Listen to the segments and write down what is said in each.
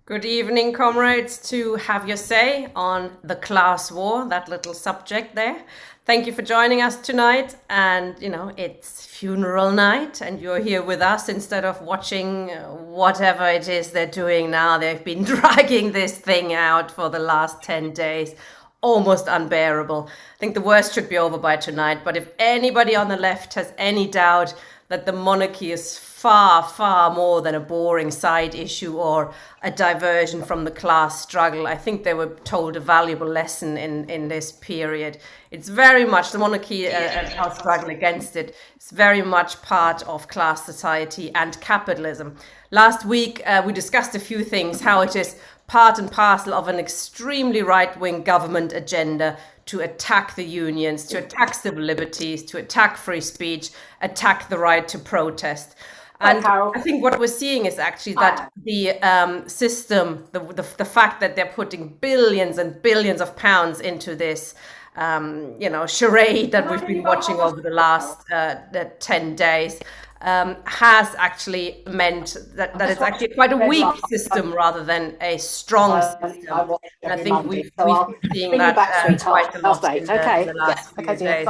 Good evening, comrades, to have your say on the class war, that little subject there. Thank you for joining us tonight. And, it's funeral night, and you're here with us instead of watching whatever it is they're doing now. They've been dragging this thing out for the last 10 days. Almost unbearable. I think the worst should be over by tonight. But if anybody on the left has any doubt that the monarchy is far, far more than a boring side issue or a diversion from the class struggle, I think they were told a valuable lesson in this period. It's very much the monarchy and our struggle against it. It's very much part of class society and capitalism. Last week, we discussed a few things, how it is part and parcel of an extremely right-wing government agenda to attack the unions, to attack civil liberties, to attack free speech, attack the right to protest. And I think what we're seeing is actually that the system, the fact that they're putting billions and billions of pounds into this, charade that we've been watching over the last 10 days, has actually meant that it's actually quite a weak system rather than a strong system. And I think we've been seeing that quite a lot in the last few days.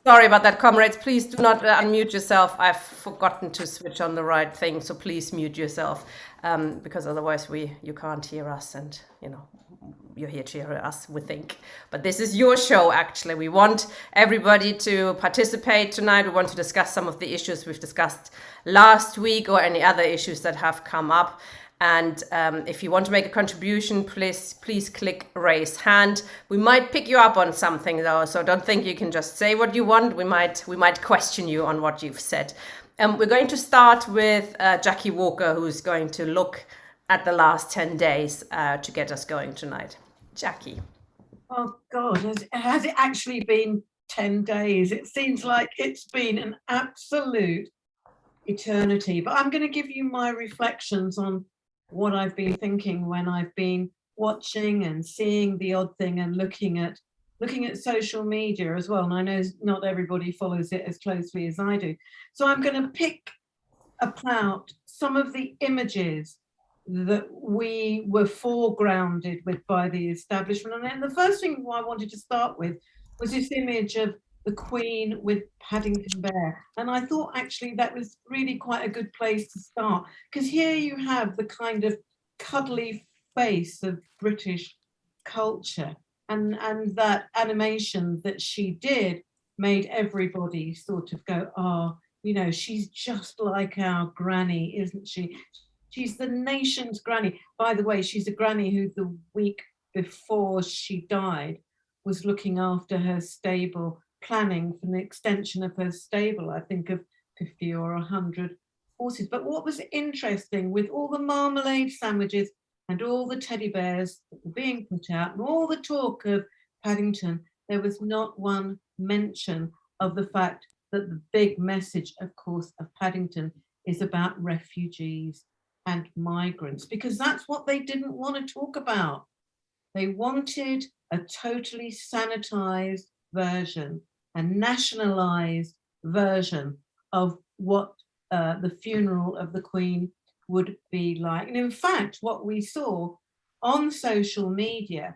Sorry about that, comrades. Please do not unmute yourself. I've forgotten to switch on the right thing, so please mute yourself, because otherwise you can't hear us, and you're here to hear us, we think. But this is your show, actually. We want everybody to participate tonight. We want to discuss some of the issues we've discussed last week or any other issues that have come up. And if you want to make a contribution, please click raise hand. We might pick you up on something, though, so don't think you can just say what you want. We might question you on what you've said. We're going to start with Jackie Walker, who's going to look at the last 10 days to get us going tonight. Jackie. Oh God, has it actually been 10 days? It seems like it's been an absolute eternity. But I'm going to give you my reflections on what I've been thinking when I've been watching and seeing the odd thing and looking at social media as well. And I know not everybody follows it as closely as I do. So I'm going to pick apart some of the images that we were foregrounded with by the establishment. And then the first thing I wanted to start with was this image of the Queen with Paddington Bear. And I thought actually that was really quite a good place to start, because here you have the kind of cuddly face of British culture, and that animation that she did made everybody sort of go, oh, she's just like our granny, isn't she? She's the nation's granny. By the way, she's a granny who the week before she died was looking after her stable, planning for the extension of her stable, I think of 50 or 100 horses. But what was interesting, with all the marmalade sandwiches and all the teddy bears that were being put out and all the talk of Paddington, there was not one mention of the fact that the big message, of course, of Paddington is about refugees and migrants, because that's what they didn't want to talk about. They wanted a totally sanitized version, a nationalized version of what the funeral of the Queen would be like. And in fact, what we saw on social media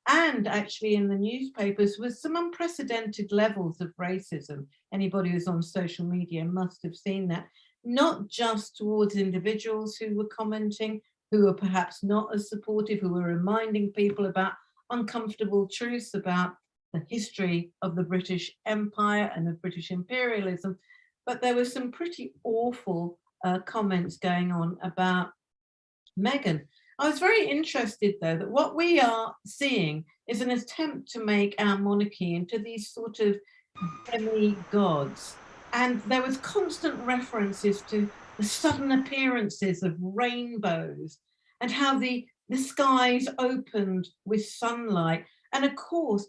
and actually in the newspapers was some unprecedented levels of racism. Anybody who's on social media must have seen that, not just towards individuals who were commenting, who were perhaps not as supportive, who were reminding people about uncomfortable truths about the history of the British Empire and of British imperialism, but there were some pretty awful comments going on about Meghan. I was very interested, though, that what we are seeing is an attempt to make our monarchy into these sort of demi-gods. And there was constant references to the sudden appearances of rainbows and how the skies opened with sunlight. And of course,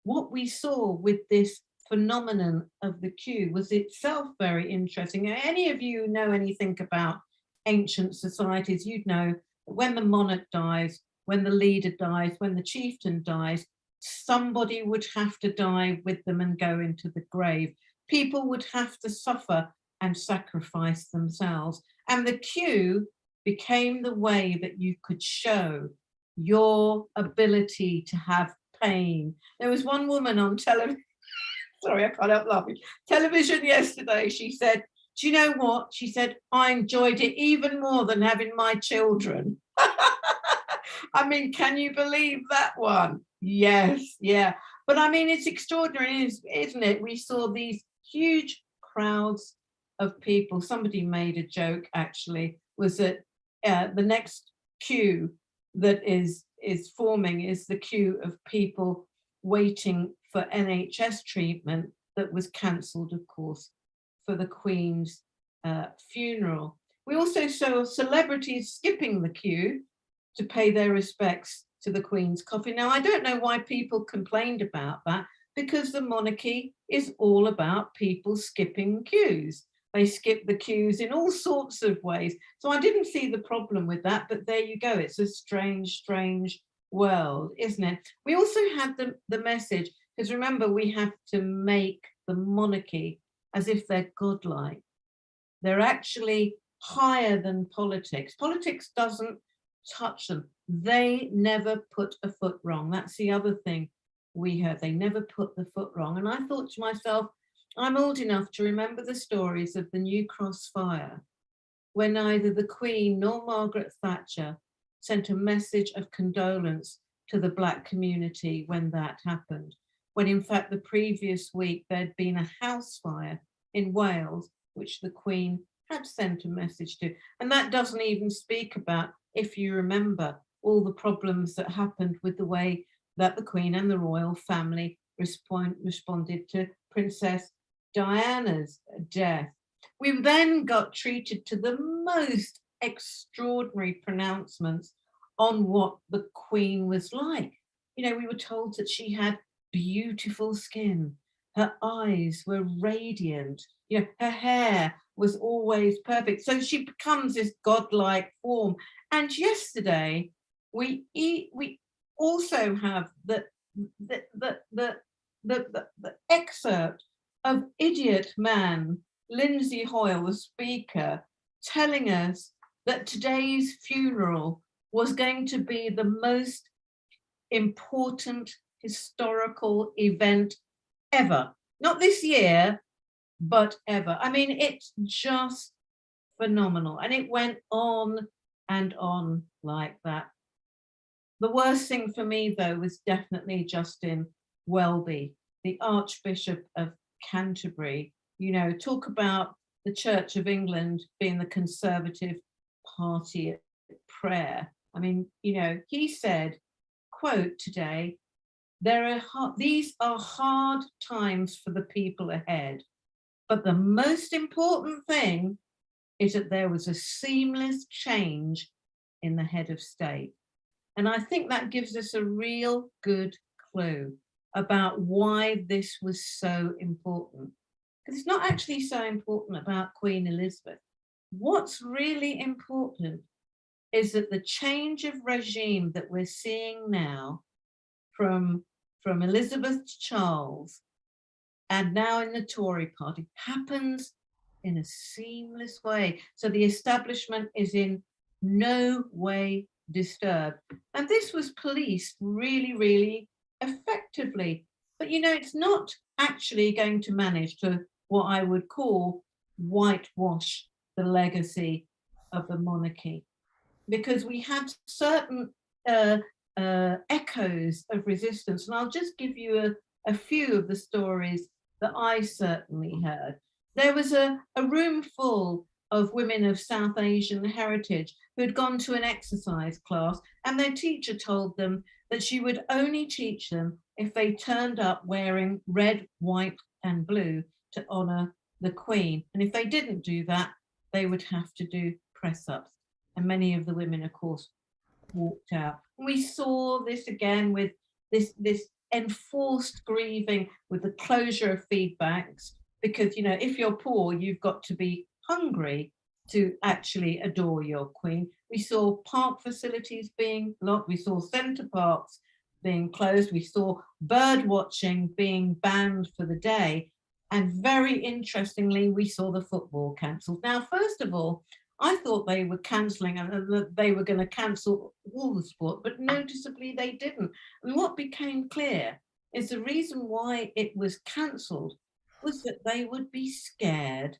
what we saw with this phenomenon of the queue was itself very interesting. Any of you know anything about ancient societies, you'd know that when the monarch dies, when the leader dies, when the chieftain dies, somebody would have to die with them and go into the grave. People would have to suffer and sacrifice themselves. And the queue became the way that you could show your ability to have pain. There was one woman on television, sorry, I can't help laughing, television yesterday. She said, do you know what? She said, I enjoyed it even more than having my children. I mean, can you believe that one? Yes, yeah. But I mean, it's extraordinary, isn't it? We saw these huge crowds of people. Somebody made a joke, actually, was that the next queue that is forming is the queue of people waiting for NHS treatment that was cancelled, of course, for the Queen's funeral. We also saw celebrities skipping the queue to pay their respects to the Queen's coffin. Now, I don't know why people complained about that, because the monarchy is all about people skipping queues. They skip the queues in all sorts of ways. So I didn't see the problem with that, but there you go. It's a strange, strange world, isn't it? We also had the message, because remember, we have to make the monarchy as if they're godlike. They're actually higher than politics. Politics doesn't touch them. They never put a foot wrong. That's the other thing we heard. They never put the foot wrong. And I thought to myself, I'm old enough to remember the stories of the New Cross fire, when neither the Queen nor Margaret Thatcher sent a message of condolence to the Black community when that happened, when in fact the previous week there'd been a house fire in Wales, which the Queen had sent a message to. And that doesn't even speak about, if you remember, all the problems that happened with the way that the Queen and the royal family responded to Princess Diana's death. We then got treated to the most extraordinary pronouncements on what the Queen was like. You know, we were told that she had beautiful skin, her eyes were radiant, you know, her hair was always perfect. So she becomes this godlike form. And yesterday, we also have the excerpt of idiot man Lindsay Hoyle, the speaker, telling us that today's funeral was going to be the most important historical event ever. Not this year, but ever. I mean, it's just phenomenal. And it went on and on like that. The worst thing for me, though, was definitely Justin Welby, the Archbishop of Canterbury. You know, talk about the Church of England being the Conservative Party at prayer. I mean, you know, he said, quote today, these are hard times for the people ahead, but the most important thing is that there was a seamless change in the head of state. And I think that gives us a real good clue about why this was so important. Because it's not actually so important about Queen Elizabeth. What's really important is that the change of regime that we're seeing now from Elizabeth to Charles and now in the Tory party happens in a seamless way. So the establishment is in no way disturbed. And this was policed really, really effectively. But you know, it's not actually going to manage to what I would call whitewash the legacy of the monarchy, because we had certain echoes of resistance. And I'll just give you a few of the stories that I certainly heard. There was a room full of women of South Asian heritage who had gone to an exercise class, and their teacher told them that she would only teach them if they turned up wearing red, white, and blue to honor the Queen. And if they didn't do that, they would have to do press-ups. And many of the women, of course, walked out. And we saw this again with this enforced grieving, with the closure of feed banks, because, you know, if you're poor, you've got to be hungry to actually adore your Queen. We saw park facilities being locked. We saw centre parks being closed. We saw bird watching being banned for the day. And very interestingly, we saw the football cancelled. Now, first of all, I thought they were cancelling and that they were going to cancel all the sport, but noticeably they didn't. And what became clear is the reason why it was cancelled was that they would be scared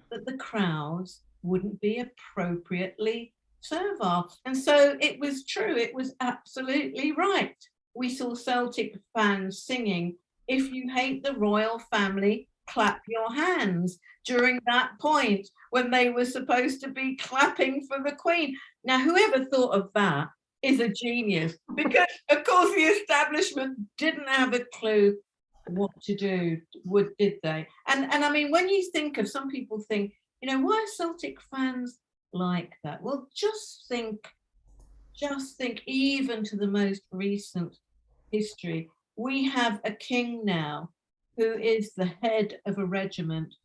that the crowds wouldn't be appropriately servile. And so it was true, it was absolutely right. We saw Celtic fans singing, "If you hate the royal family, clap your hands," during that point when they were supposed to be clapping for the Queen. Now, whoever thought of that is a genius, because of course the establishment didn't have a clue what to do, did they? And I mean, when you think of, some people think, you know, why are Celtic fans like that? Well, just think even to the most recent history. We have a king now who is the head of a regiment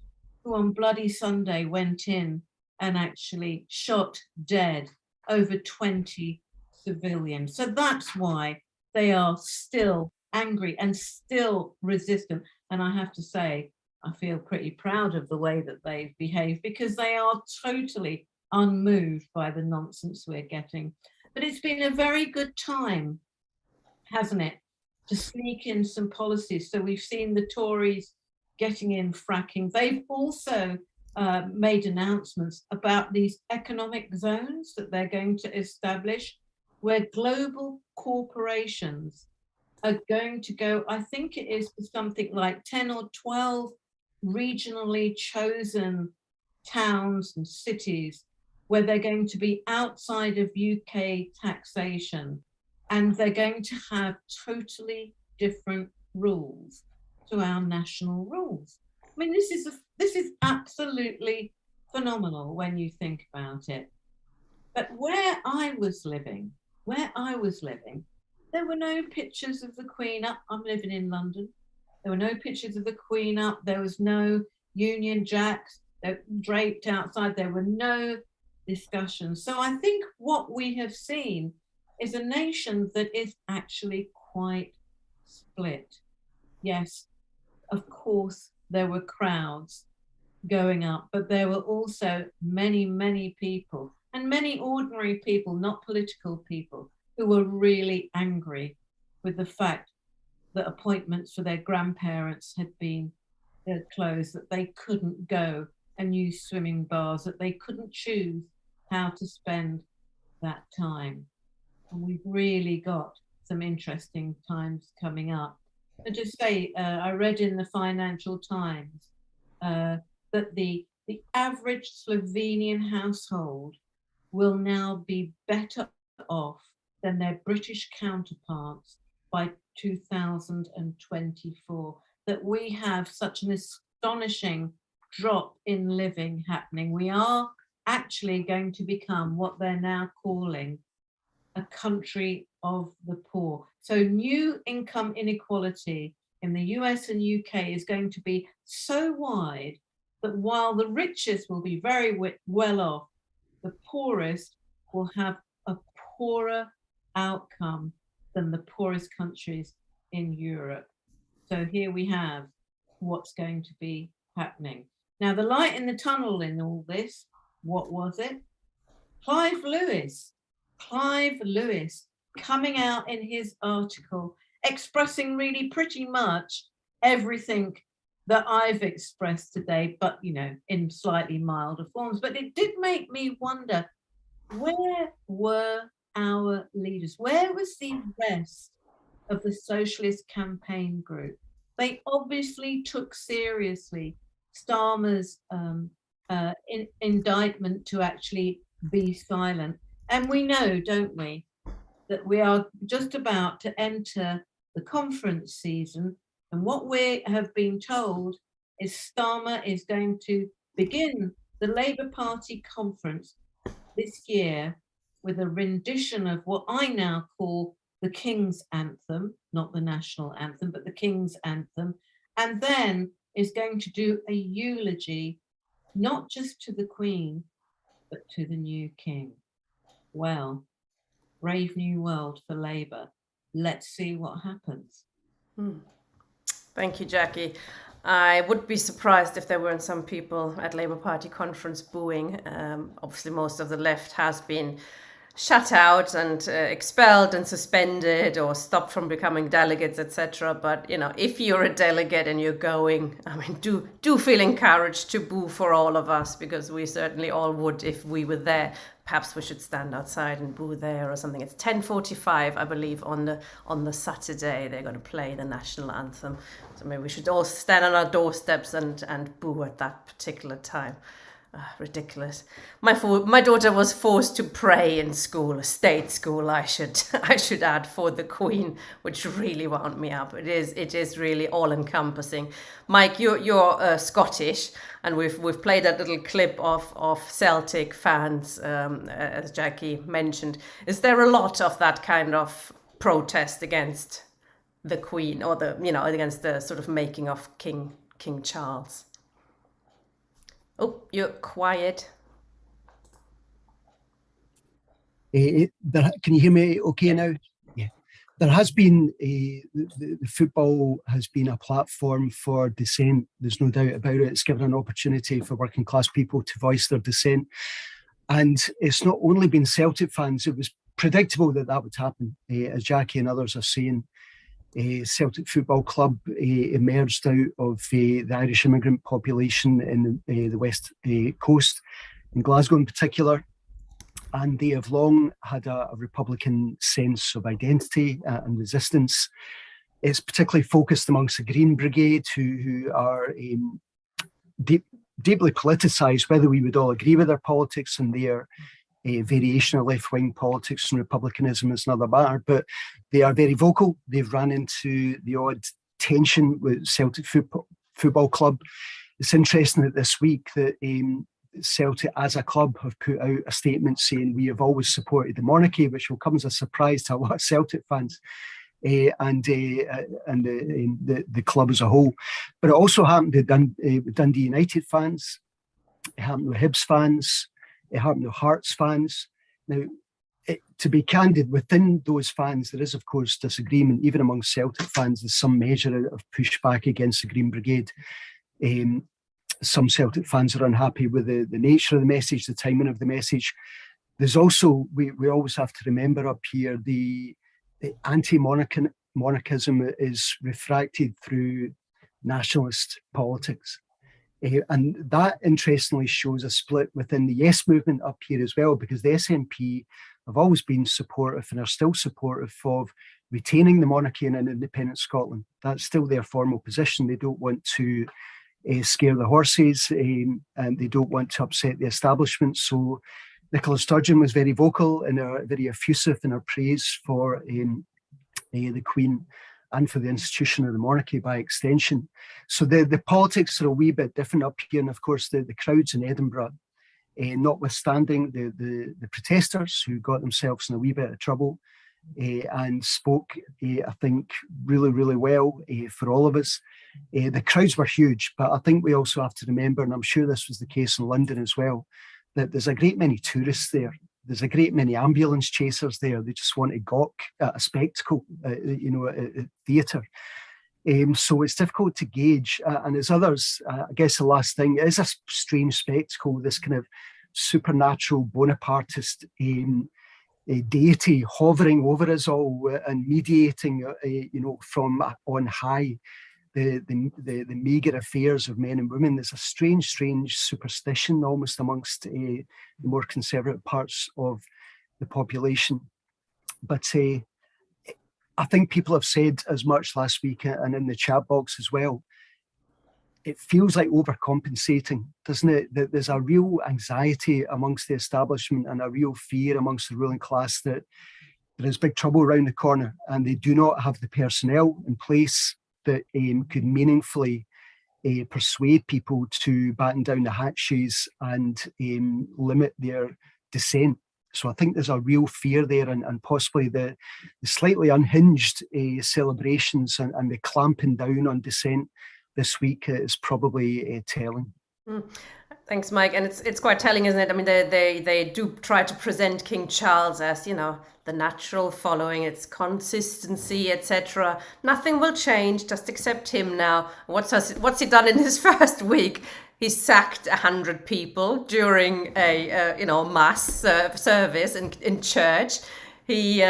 who on Bloody Sunday went in and actually shot dead over 20 civilians. So that's why they are still angry and still resistant. And I have to say, I feel pretty proud of the way that they've behaved, because they are totally unmoved by the nonsense we're getting. But it's been a very good time, hasn't it, to sneak in some policies. So we've seen the Tories getting in fracking. They've also made announcements about these economic zones that they're going to establish, where global corporations are going to go, I think it is something like 10 or 12 regionally chosen towns and cities where they're going to be outside of UK taxation, and they're going to have totally different rules to our national rules. I mean, this is absolutely phenomenal when you think about it. But where I was living, there were no pictures of the Queen up. I'm living in London. There were no pictures of the Queen up. There was no Union Jacks draped outside. There were no discussions. So I think what we have seen is a nation that is actually quite split. Yes, of course, there were crowds going up, but there were also many, many people, and many ordinary people, not political people, who were really angry with the fact that appointments for their grandparents had been closed, that they couldn't go and use swimming bars, that they couldn't choose how to spend that time. And we've really got some interesting times coming up. And just say, I read in the Financial Times that the average Slovenian household will now be better off than their British counterparts by 2024. That we have such an astonishing drop in living happening. We are actually going to become what they're now calling a country of the poor. So new income inequality in the US and UK is going to be so wide that while the richest will be very well off, the poorest will have a poorer outcome than the poorest countries in Europe. So here we have what's going to be happening. Now, the light in the tunnel in all this, what was it? Clive Lewis coming out in his article, expressing really pretty much everything that I've expressed today, but, you know, in slightly milder forms. But it did make me wonder, where were our leaders? Where was the rest of the Socialist Campaign Group? They obviously took seriously Starmer's indictment to actually be silent. And we know, don't we, that we are just about to enter the conference season. And what we have been told is Starmer is going to begin the Labour Party conference this year with a rendition of what I now call the King's Anthem, not the national anthem, but the King's Anthem, and then is going to do a eulogy, not just to the Queen, but to the new King. Well, brave new world for Labour. Let's see what happens. Thank you, Jackie. I would be surprised if there weren't some people at Labour Party conference booing. Obviously, most of the left has been shut out and expelled and suspended or stopped from becoming delegates, etc. But if you're a delegate and you're going, I mean, do feel encouraged to boo for all of us, because we certainly all would if we were there. Perhaps we should stand outside and boo there or something. It's 10:45, I believe, on the Saturday. They're going to play the national anthem. So maybe we should all stand on our doorsteps and boo at that particular time. Ridiculous. My daughter was forced to pray in school, a state school, I should add, for the Queen, which really wound me up. It is really all encompassing. Mike, you're Scottish, and we've played that little clip of Celtic fans, as Jackie mentioned. Is there a lot of that kind of protest against the Queen, or against the sort of making of King Charles? Oh, you're quiet. Can you hear me okay now? Yeah. There has been, the football has been a platform for dissent. There's no doubt about it. It's given an opportunity for working class people to voice their dissent. And it's not only been Celtic fans, it was predictable that would happen. As Jackie and others are saying, Celtic Football Club emerged out of the Irish immigrant population in the West Coast, in Glasgow in particular, and they have long had a Republican sense of identity and resistance. It's particularly focused amongst the Green Brigade, who are deeply politicised, whether we would all agree with their politics and their variation of left-wing politics and republicanism is another matter, but they are very vocal. They've run into the odd tension with Celtic Football Club. It's interesting that this week that Celtic as a club have put out a statement saying we have always supported the monarchy, which will come as a surprise to a lot of Celtic fans and the club as a whole. But it also happened to Dundee United fans. It happened with Hibs fans. It happened to Hearts fans. Now, to be candid, within those fans, there is, of course, disagreement. Even among Celtic fans, there's some measure of pushback against the Green Brigade. Some Celtic fans are unhappy with the nature of the message, the timing of the message. There's also, we always have to remember up here, the anti-monarchism is refracted through nationalist politics. And that interestingly shows a split within the Yes movement up here as well, because the SNP have always been supportive and are still supportive of retaining the monarchy in an independent Scotland. That's still their formal position. They don't want to scare the horses and they don't want to upset the establishment. So Nicola Sturgeon was very vocal and very effusive in her praise for the Queen and for the institution of the monarchy by extension. So the politics are a wee bit different up here. And of course, the crowds in Edinburgh, notwithstanding the protesters who got themselves in a wee bit of trouble and spoke, I think, really, really well for all of us. The crowds were huge, but I think we also have to remember, and I'm sure this was the case in London as well, that there's a great many tourists there. There's a great many ambulance chasers there. They just want to gawk at a spectacle, at theatre. So it's difficult to gauge. And as others, I guess the last thing, it is a strange spectacle, this kind of supernatural Bonapartist deity hovering over us all and mediating, from on high, the meagre affairs of men and women. There's a strange superstition almost amongst the more conservative parts of the population. But I think people have said as much last week and in the chat box as well. It feels like overcompensating, doesn't it? That there's a real anxiety amongst the establishment and a real fear amongst the ruling class that there is big trouble around the corner and they do not have the personnel in place that could meaningfully persuade people to batten down the hatches and limit their dissent. So I think there's a real fear there, and possibly the slightly unhinged celebrations and the clamping down on dissent this week is probably telling. Thanks, Mike. And it's quite telling, isn't it? I mean, they do try to present King Charles as, the natural following, its consistency, etc. Nothing will change, just accept him now. What's he done in his first week? He sacked 100 people during a mass service in church. He,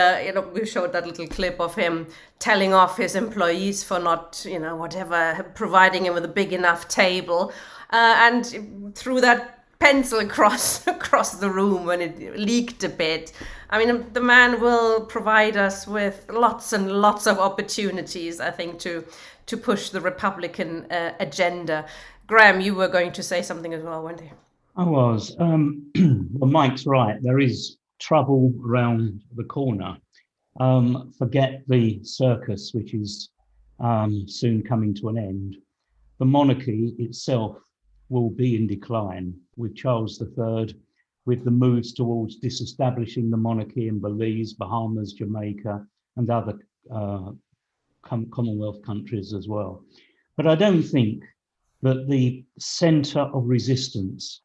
we showed that little clip of him telling off his employees for not, providing him with a big enough table. And threw that pencil across the room when it leaked a bit. I mean, the man will provide us with lots and lots of opportunities, I think, to push the Republican agenda. Graham, you were going to say something as well, weren't you? I was. Well, Mike's right. There is trouble around the corner. Forget the circus, which is soon coming to an end. The monarchy itself will be in decline with Charles III, with the moves towards disestablishing the monarchy in Belize, Bahamas, Jamaica, and other Commonwealth countries as well. But I don't think that the centre of resistance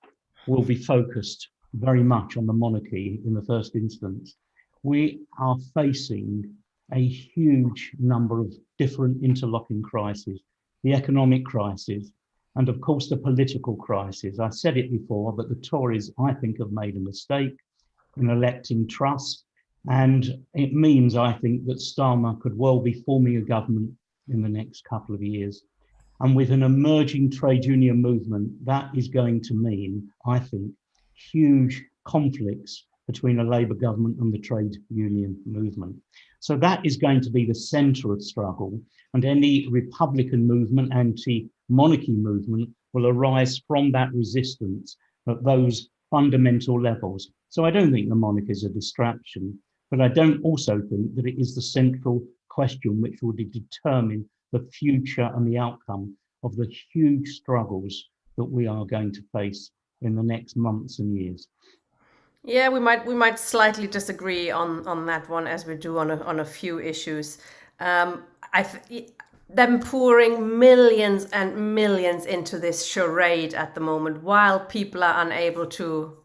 will be focused very much on the monarchy in the first instance. We are facing a huge number of different interlocking crises, the economic crisis, and of course the political crisis. I said it before, but the Tories, I think, have made a mistake in electing Truss. And it means, I think, that Starmer could well be forming a government in the next couple of years. And with an emerging trade union movement, that is going to mean, I think, huge conflicts between a Labour government and the trade union movement. So that is going to be the centre of struggle, and any Republican movement, anti-monarchy movement, will arise from that resistance at those fundamental levels. So I don't think the monarchy is a distraction, but I don't also think that it is the central question which will determine the future and the outcome of the huge struggles that we are going to face in the next months and years. Yeah, we might slightly disagree on that one, as we do on a few issues. Them pouring millions and millions into this charade at the moment, while people are unable to,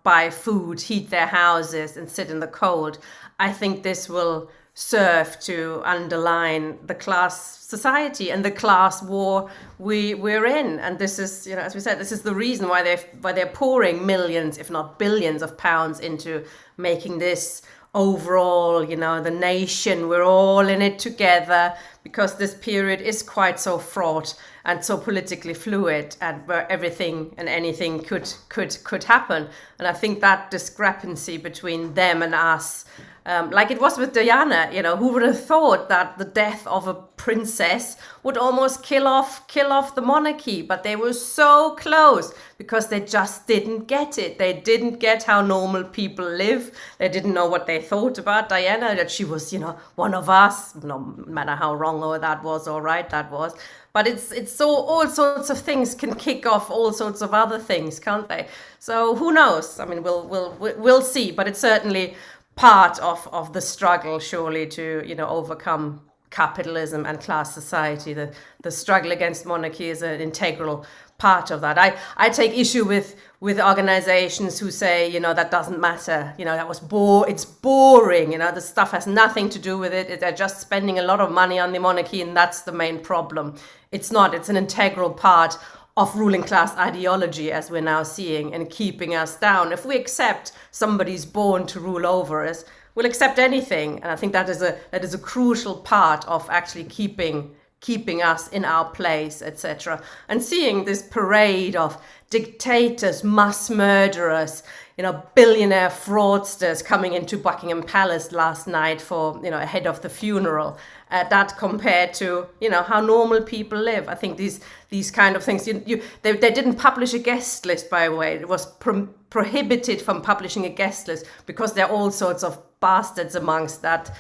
buy food, heat their houses, and sit in the cold. I think this will serve to underline the class society and the class war we're in. And this is, as we said, this is the reason why they're pouring millions, if not billions of pounds into making this overall, the nation, we're all in it together, because this period is quite so fraught and so politically fluid, and where everything and anything could happen. And I think that discrepancy between them and us, like it was with Diana, who would have thought that the death of a princess would almost kill off the monarchy, but they were so close because they just didn't get it. They didn't get how normal people live. They didn't know what they thought about Diana, that she was, one of us, no matter how wrong or that was or right that was. But it's so all sorts of things can kick off all sorts of other things, can't they? So who knows? I mean, we'll see, but it's certainly part of the struggle, surely, to overcome capitalism and class society. The struggle against monarchy is an integral part of that. I take issue with organizations who say that doesn't matter, it's boring, the stuff has nothing to do with it, they're just spending a lot of money on the monarchy and that's the main problem. It's not. It's an integral part of ruling class ideology, as we're now seeing, and keeping us down. If we accept somebody's born to rule over us, we'll accept anything. And I think that is a crucial part of actually keeping us in our place, etc. And seeing this parade of dictators, mass murderers, billionaire fraudsters coming into Buckingham Palace last night for, ahead of the funeral, that compared to, how normal people live. I think these kind of things, they didn't publish a guest list, by the way. It was prohibited from publishing a guest list because there are all sorts of bastards amongst that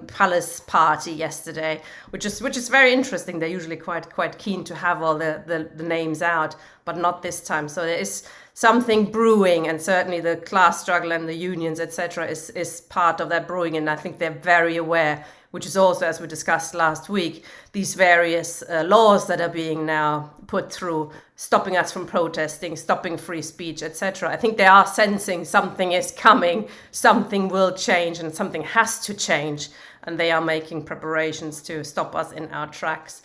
palace party yesterday, which is very interesting. They're usually quite keen to have all the names out, but not this time. So there is something brewing, and certainly the class struggle and the unions, etc., is part of that brewing. And I think they're very aware, which is also, as we discussed last week, these various laws that are being now put through, stopping us from protesting, stopping free speech, etc. I think they are sensing something is coming, something will change, and something has to change, and they are making preparations to stop us in our tracks.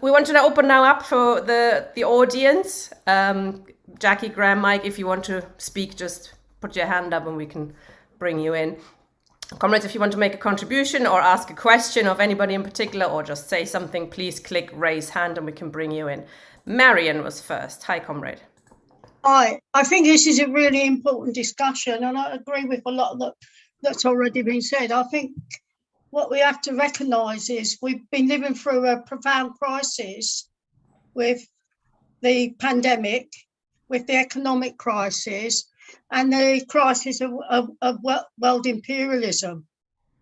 We want to open now up for the audience. Jackie, Graham, Mike, if you want to speak, just put your hand up and we can bring you in. Comrades, if you want to make a contribution or ask a question of anybody in particular, or just say something, please click raise hand and we can bring you in. Marion was first. Hi, comrade. Hi, I think this is a really important discussion, and I agree with a lot that's already been said. I think what we have to recognise is we've been living through a profound crisis with the pandemic, with the economic crisis, and the crisis of world imperialism.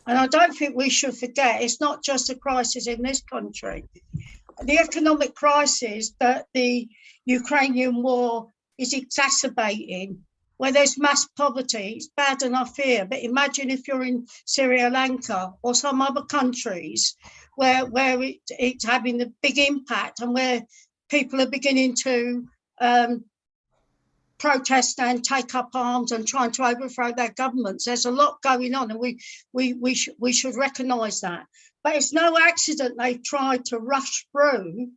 And I don't think we should forget, it's not just a crisis in this country. The economic crisis that the Ukrainian war is exacerbating, where there's mass poverty, it's bad enough here, but imagine if you're in Sri Lanka or some other countries where it's having a big impact, and where people are beginning to protest and take up arms and trying to overthrow their governments. There's a lot going on, and we should recognise that. But it's no accident they've tried to rush through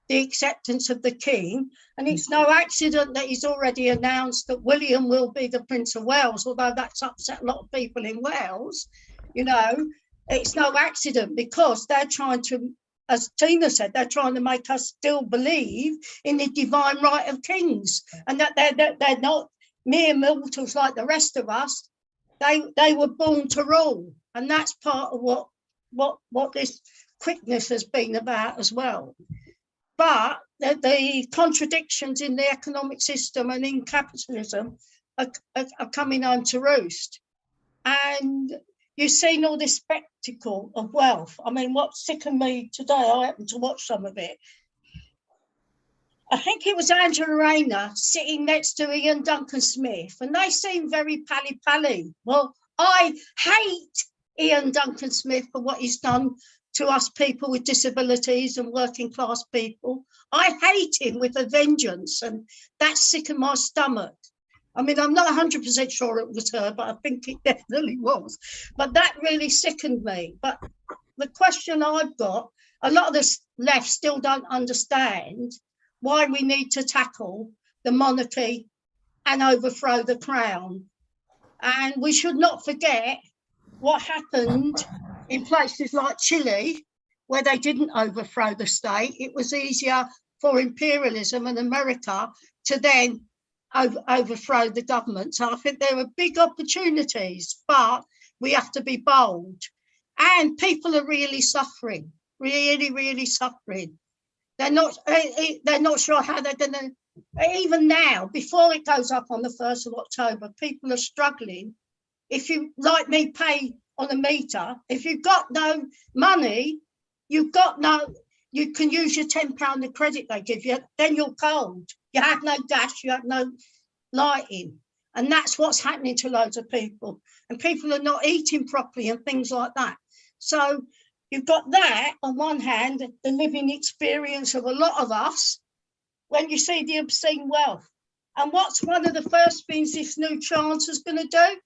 the acceptance of the king, and it's no accident that he's already announced that William will be the Prince of Wales, although that's upset a lot of people in Wales. You know, it's no accident, because they're trying to, as Tina said, they're trying to make us still believe in the divine right of kings, and that they're not mere mortals like the rest of us. They were born to rule, and that's part of what this quickness has been about as well. But the contradictions in the economic system and in capitalism are coming home to roost. And you've seen all this spectacle of wealth. I mean, what sickened me today, I happened to watch some of it. I think it was Angela Rayner sitting next to Ian Duncan Smith, and they seemed very pally-pally. Well, I hate Ian Duncan Smith for what he's done to us people with disabilities and working class people. I hate him with a vengeance, and that sickened my stomach. I mean, I'm not 100% sure it was her, but I think it definitely was. But that really sickened me. But the question I've got, a lot of the left still don't understand why we need to tackle the monarchy and overthrow the crown. And we should not forget what happened in places like Chile, where they didn't overthrow the state. It was easier for imperialism and America to then overthrow the government. So I think there are big opportunities, but we have to be bold. And people are really suffering, really suffering. They're not sure how they're going to, even now, before it goes up on the 1st of October, people are struggling. If you, like me, pay on a meter, if you've got no money, you can use your £10 of credit they give you, then you're cold. You have no gas, you have no lighting. And that's what's happening to loads of people. And people are not eating properly and things like that. So you've got that on one hand, the living experience of a lot of us, when you see the obscene wealth. And what's one of the first things this new Chancellor's going to do?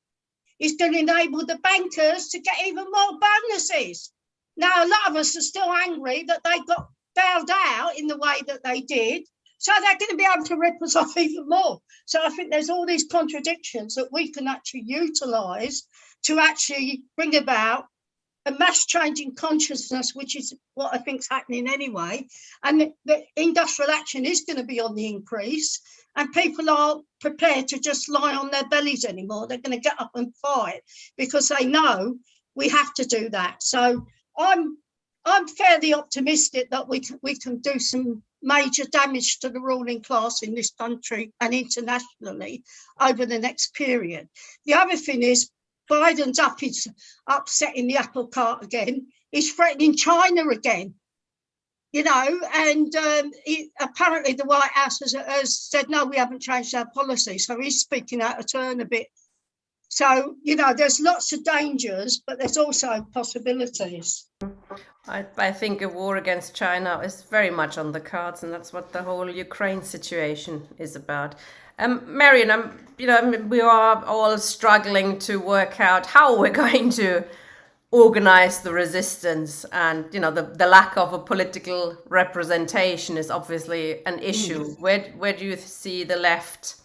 He's going to enable the bankers to get even more bonuses. Now, a lot of us are still angry that they got bailed out in the way that they did. So they're going to be able to rip us off even more. So I think there's all these contradictions that we can actually utilise to actually bring about a mass change in consciousness, which is what I think is happening anyway. And the industrial action is going to be on the increase, and people aren't prepared to just lie on their bellies anymore. They're going to get up and fight because they know we have to do that. So I'm fairly optimistic that we can do some major damage to the ruling class in this country and internationally over the next period. The other thing is Biden's upsetting the apple cart again. He's threatening China again. you know, and apparently the White House has said, no, we haven't changed our policy. So he's speaking out of turn a bit. So, you know, there's lots of dangers, but there's also possibilities. I think a war against China is very much on the cards, and that's what the whole Ukraine situation is about. Marion, we are all struggling to work out how we're going to organize the resistance, and the lack of a political representation is obviously an issue. Where do you see the left?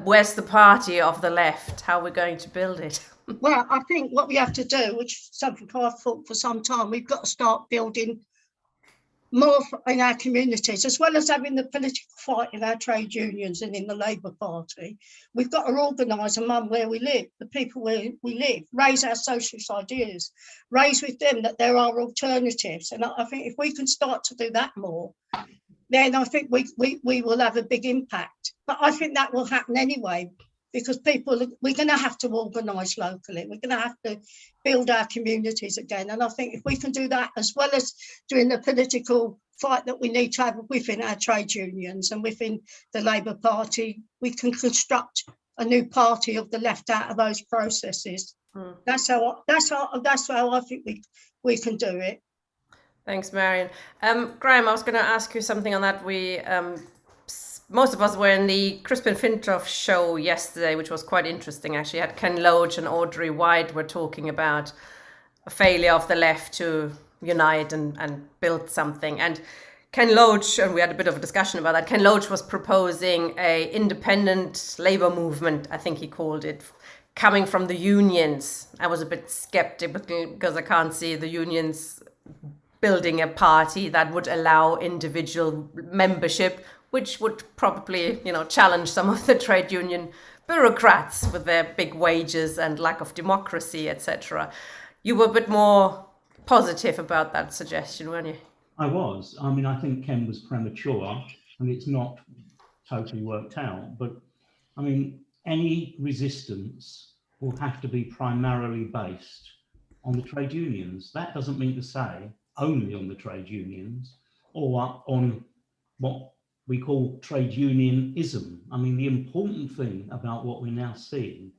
Where's the party of the left? How we're going to build it? Well, I think what we have to do, which is something I've thought for some time, we've got to start building more in our communities, as well as having the political fight in our trade unions and in the Labour Party. We've got to organise among where we live, the people where we live, raise our socialist ideas, raise with them that there are alternatives. And I think if we can start to do that more, then I think we will have a big impact. But I think that will happen anyway, because we're going to have to organise locally. We're going to have to build our communities again. And I think if we can do that, as well as doing the political fight that we need to have within our trade unions and within the Labour Party, we can construct a new party of the left out of those processes. That's how I think we can do it. Thanks, Marion. Graham, I was going to ask you something on that. Most of us were in the Crispin Fintroff show yesterday, which was quite interesting, actually. Had Ken Loach and Audrey White were talking about a failure of the left to unite and build something. And Ken Loach, and we had a bit of a discussion about that, Ken Loach was proposing a independent labour movement, I think he called it, coming from the unions. I was a bit skeptical because I can't see the unions building a party that would allow individual membership, which would probably, challenge some of the trade union bureaucrats with their big wages and lack of democracy, etc. You were a bit more positive about that suggestion, weren't you? I was. I think Ken was premature, and it's not totally worked out. But, any resistance will have to be primarily based on the trade unions. That doesn't mean to say only on the trade unions or on what we call trade unionism. The important thing about what we're now seeing,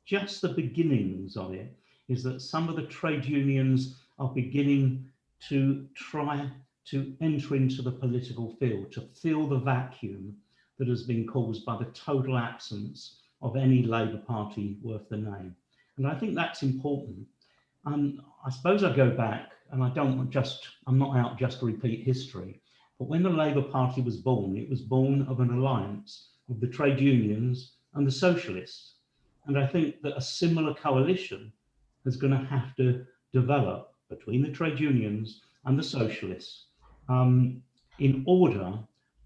just the beginnings of it, is that some of the trade unions are beginning to try to enter into the political field, to fill the vacuum that has been caused by the total absence of any Labour Party worth the name. And I think that's important. I suppose I go back, and I'm not out just to repeat history, but when the Labour Party was born, it was born of an alliance of the trade unions and the socialists. And I think that a similar coalition is going to have to develop between the trade unions and the socialists in order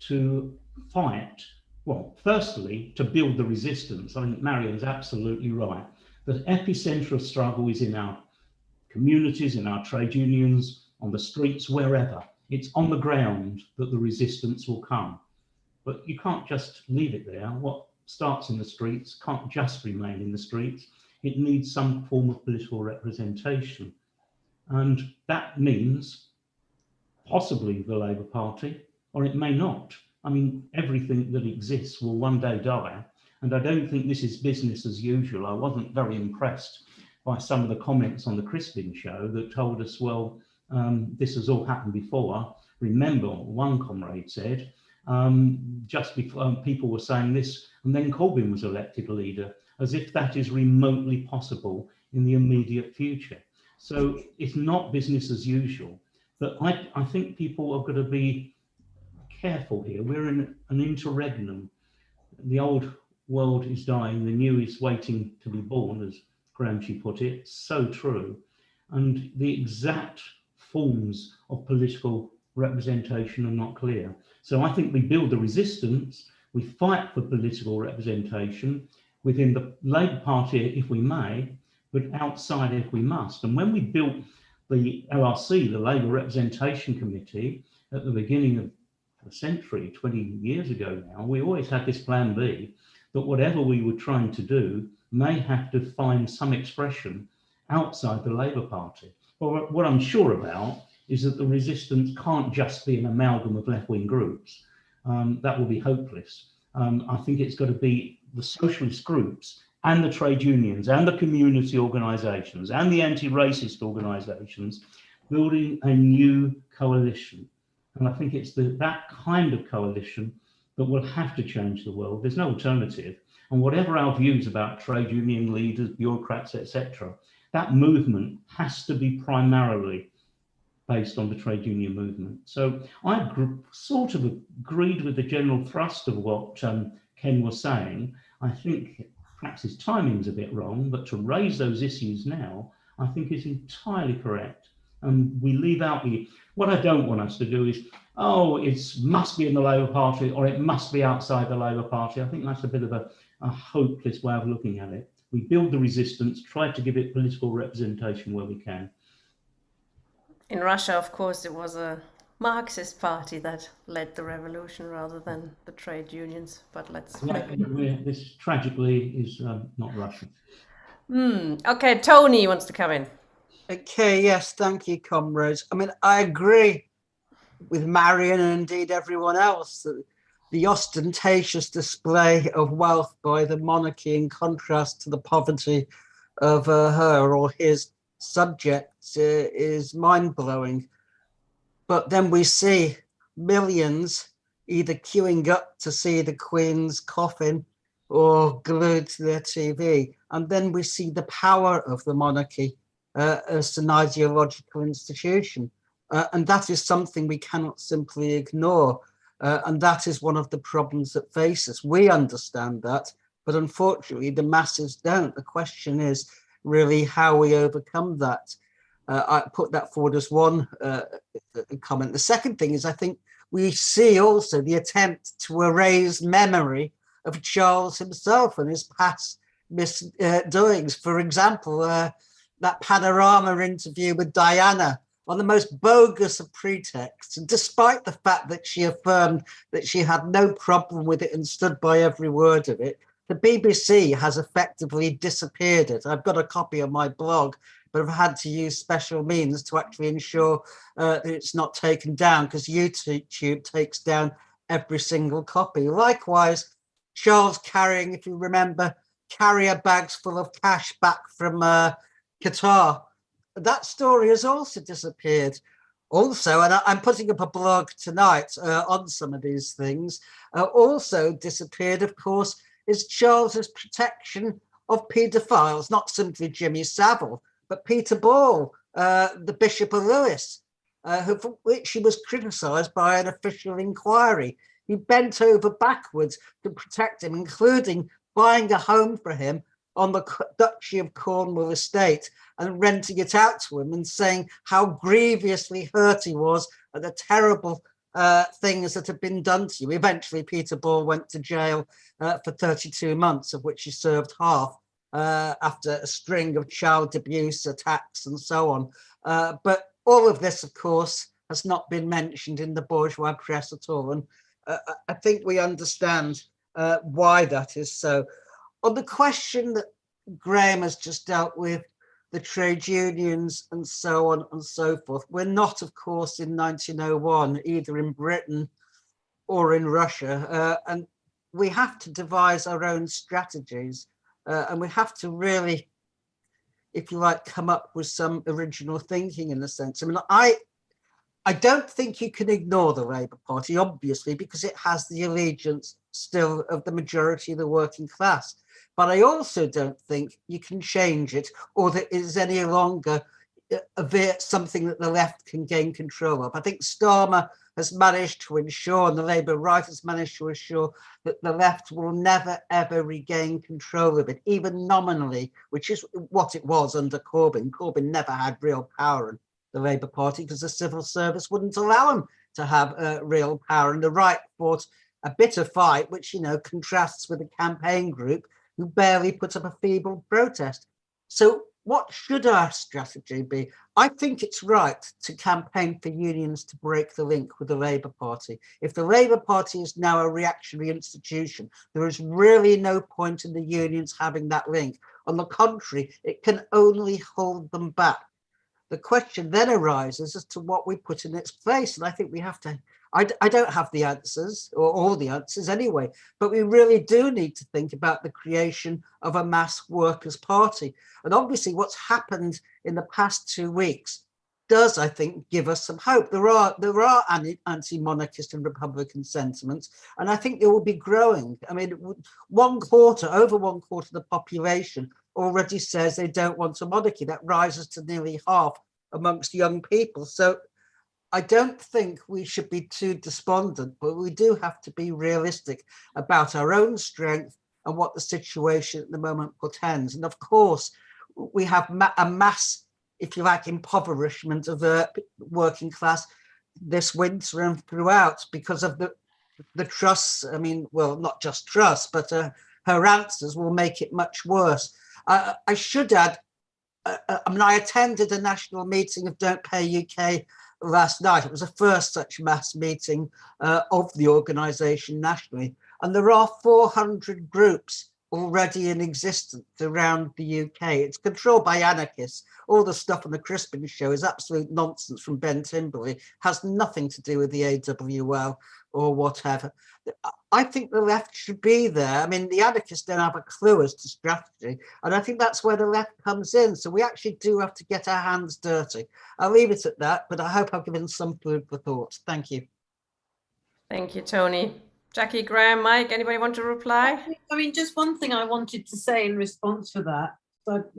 to fight, well, firstly, to build the resistance. I think Marion's absolutely right. The epicenter of struggle is in our communities, in our trade unions, on the streets, wherever. It's on the ground that the resistance will come. But you can't just leave it there. What starts in the streets can't just remain in the streets. It needs some form of political representation. And that means possibly the Labour Party, or it may not. Everything that exists will one day die. And I don't think this is business as usual. I wasn't very impressed by some of the comments on the Crispin show that told us, well, this has all happened before. Remember, one comrade said, just before people were saying this, and then Corbyn was elected leader, as if that is remotely possible in the immediate future. So it's not business as usual. But I think people are going to be careful here. We're in an interregnum. The old world is dying, the new is waiting to be born, as Gramsci put it. So true. And the exact forms of political representation are not clear. So I think we build the resistance, we fight for political representation within the Labour Party if we may, but outside if we must. And when we built the LRC, the Labour Representation Committee, at the beginning of the century, 20 years ago now, we always had this plan B, that whatever we were trying to do may have to find some expression outside the Labour Party. Well, what I'm sure about is that the resistance can't just be an amalgam of left-wing groups. That will be hopeless. I think it's got to be the socialist groups and the trade unions and the community organisations and the anti-racist organisations building a new coalition. And I think it's that kind of coalition that will have to change the world. There's no alternative. And whatever our views about trade union leaders, bureaucrats, etc., that movement has to be primarily based on the trade union movement. So I sort of agreed with the general thrust of what Ken was saying. I think perhaps his timing's a bit wrong, but to raise those issues now, I think is entirely correct. And we leave out what I don't want us to do is, oh, it must be in the Labour Party or it must be outside the Labour Party. I think that's a bit of a hopeless way of looking at it. We build the resistance, try to give it political representation where we can. In Russia, of course, it was a Marxist party that led the revolution rather than the trade unions. But let's. This tragically is not Russian. Okay, Tony wants to come in. Okay, yes, thank you, comrades. I mean, I agree with Marion and indeed everyone else that the ostentatious display of wealth by the monarchy in contrast to the poverty of her or his subjects is mind-blowing. But then we see millions either queuing up to see the Queen's coffin or glued to their TV. And then we see the power of the monarchy as an ideological institution. And that is something we cannot simply ignore. And that is one of the problems that face us. We understand that, but unfortunately the masses don't. The question is really how we overcome that. I put that forward as one comment. The second thing is I think we see also the attempt to erase memory of Charles himself and his past misdoings. For example, that Panorama interview with Diana on the most bogus of pretexts, despite the fact that she affirmed that she had no problem with it and stood by every word of it. The BBC has effectively disappeared it. I've got a copy of my blog, but I've had to use special means to actually ensure that it's not taken down, because YouTube takes down every single copy. Likewise, Charles carrying, if you remember, carrier bags full of cash back from Qatar. That story has also disappeared. Also, and I'm putting up a blog tonight on some of these things, also disappeared, of course, is Charles's protection of paedophiles, not simply Jimmy Savile, but Peter Ball, the Bishop of Lewis, for which he was criticised by an official inquiry. He bent over backwards to protect him, including buying a home for him on the Duchy of Cornwall estate and renting it out to him and saying how grievously hurt he was at the terrible things that had been done to you. Eventually, Peter Ball went to jail for 32 months, of which he served half after a string of child abuse attacks and so on. But all of this, of course, has not been mentioned in the bourgeois press at all. And I think we understand why that is so. On the question that Graham has just dealt with, the trade unions and so on and so forth, we're not, of course, in 1901, either in Britain or in Russia. And we have to devise our own strategies. And we have to really, if you like, come up with some original thinking in a sense. I mean, I don't think you can ignore the Labour Party, obviously, because it has the allegiance still of the majority of the working class. But I also don't think you can change it or that it is any longer something that the left can gain control of. I think Starmer has managed to ensure, and the Labour right has managed to assure, that the left will never, ever regain control of it, even nominally, which is what it was under Corbyn. Corbyn never had real power in the Labour Party because the civil service wouldn't allow him to have real power. And the right fought a bitter fight, which, you know, contrasts with a campaign group who barely put up a feeble protest. So what should our strategy be? I think it's right to campaign for unions to break the link with the Labour Party. If the Labour Party is now a reactionary institution, there is really no point in the unions having that link. On the contrary, it can only hold them back. The question then arises as to what we put in its place. And I think we have to, I don't have the answers, or all the answers anyway, but we really do need to think about the creation of a mass workers' party. And obviously what's happened in the past 2 weeks does, I think, give us some hope. There are anti-monarchist and Republican sentiments, and I think they will be growing. I mean, over one quarter of the population already says they don't want a monarchy. That rises to nearly half amongst young people. So I don't think we should be too despondent, but we do have to be realistic about our own strength and what the situation at the moment portends. And of course, we have a mass, if you like, impoverishment of the working class this winter and throughout because of the trusts. I mean, well, not just trusts, but her answers will make it much worse. I should add, I mean, I attended a national meeting of Don't Pay UK last night. It was the first such mass meeting of the organisation nationally. And there are 400 groups already in existence around the UK. It's controlled by anarchists. All the stuff on the Crispin show is absolute nonsense from Ben Timberley, has nothing to do with the AWL or whatever. I think the left should be there. I mean, the anarchists don't have a clue as to strategy, and I think that's where the left comes in. So we actually do have to get our hands dirty. I'll leave it at that, but I hope I've given some food for thought. Thank you. Thank you, Tony. Jackie, Graham, Mike, anybody want to reply? I mean, just one thing I wanted to say in response to that, but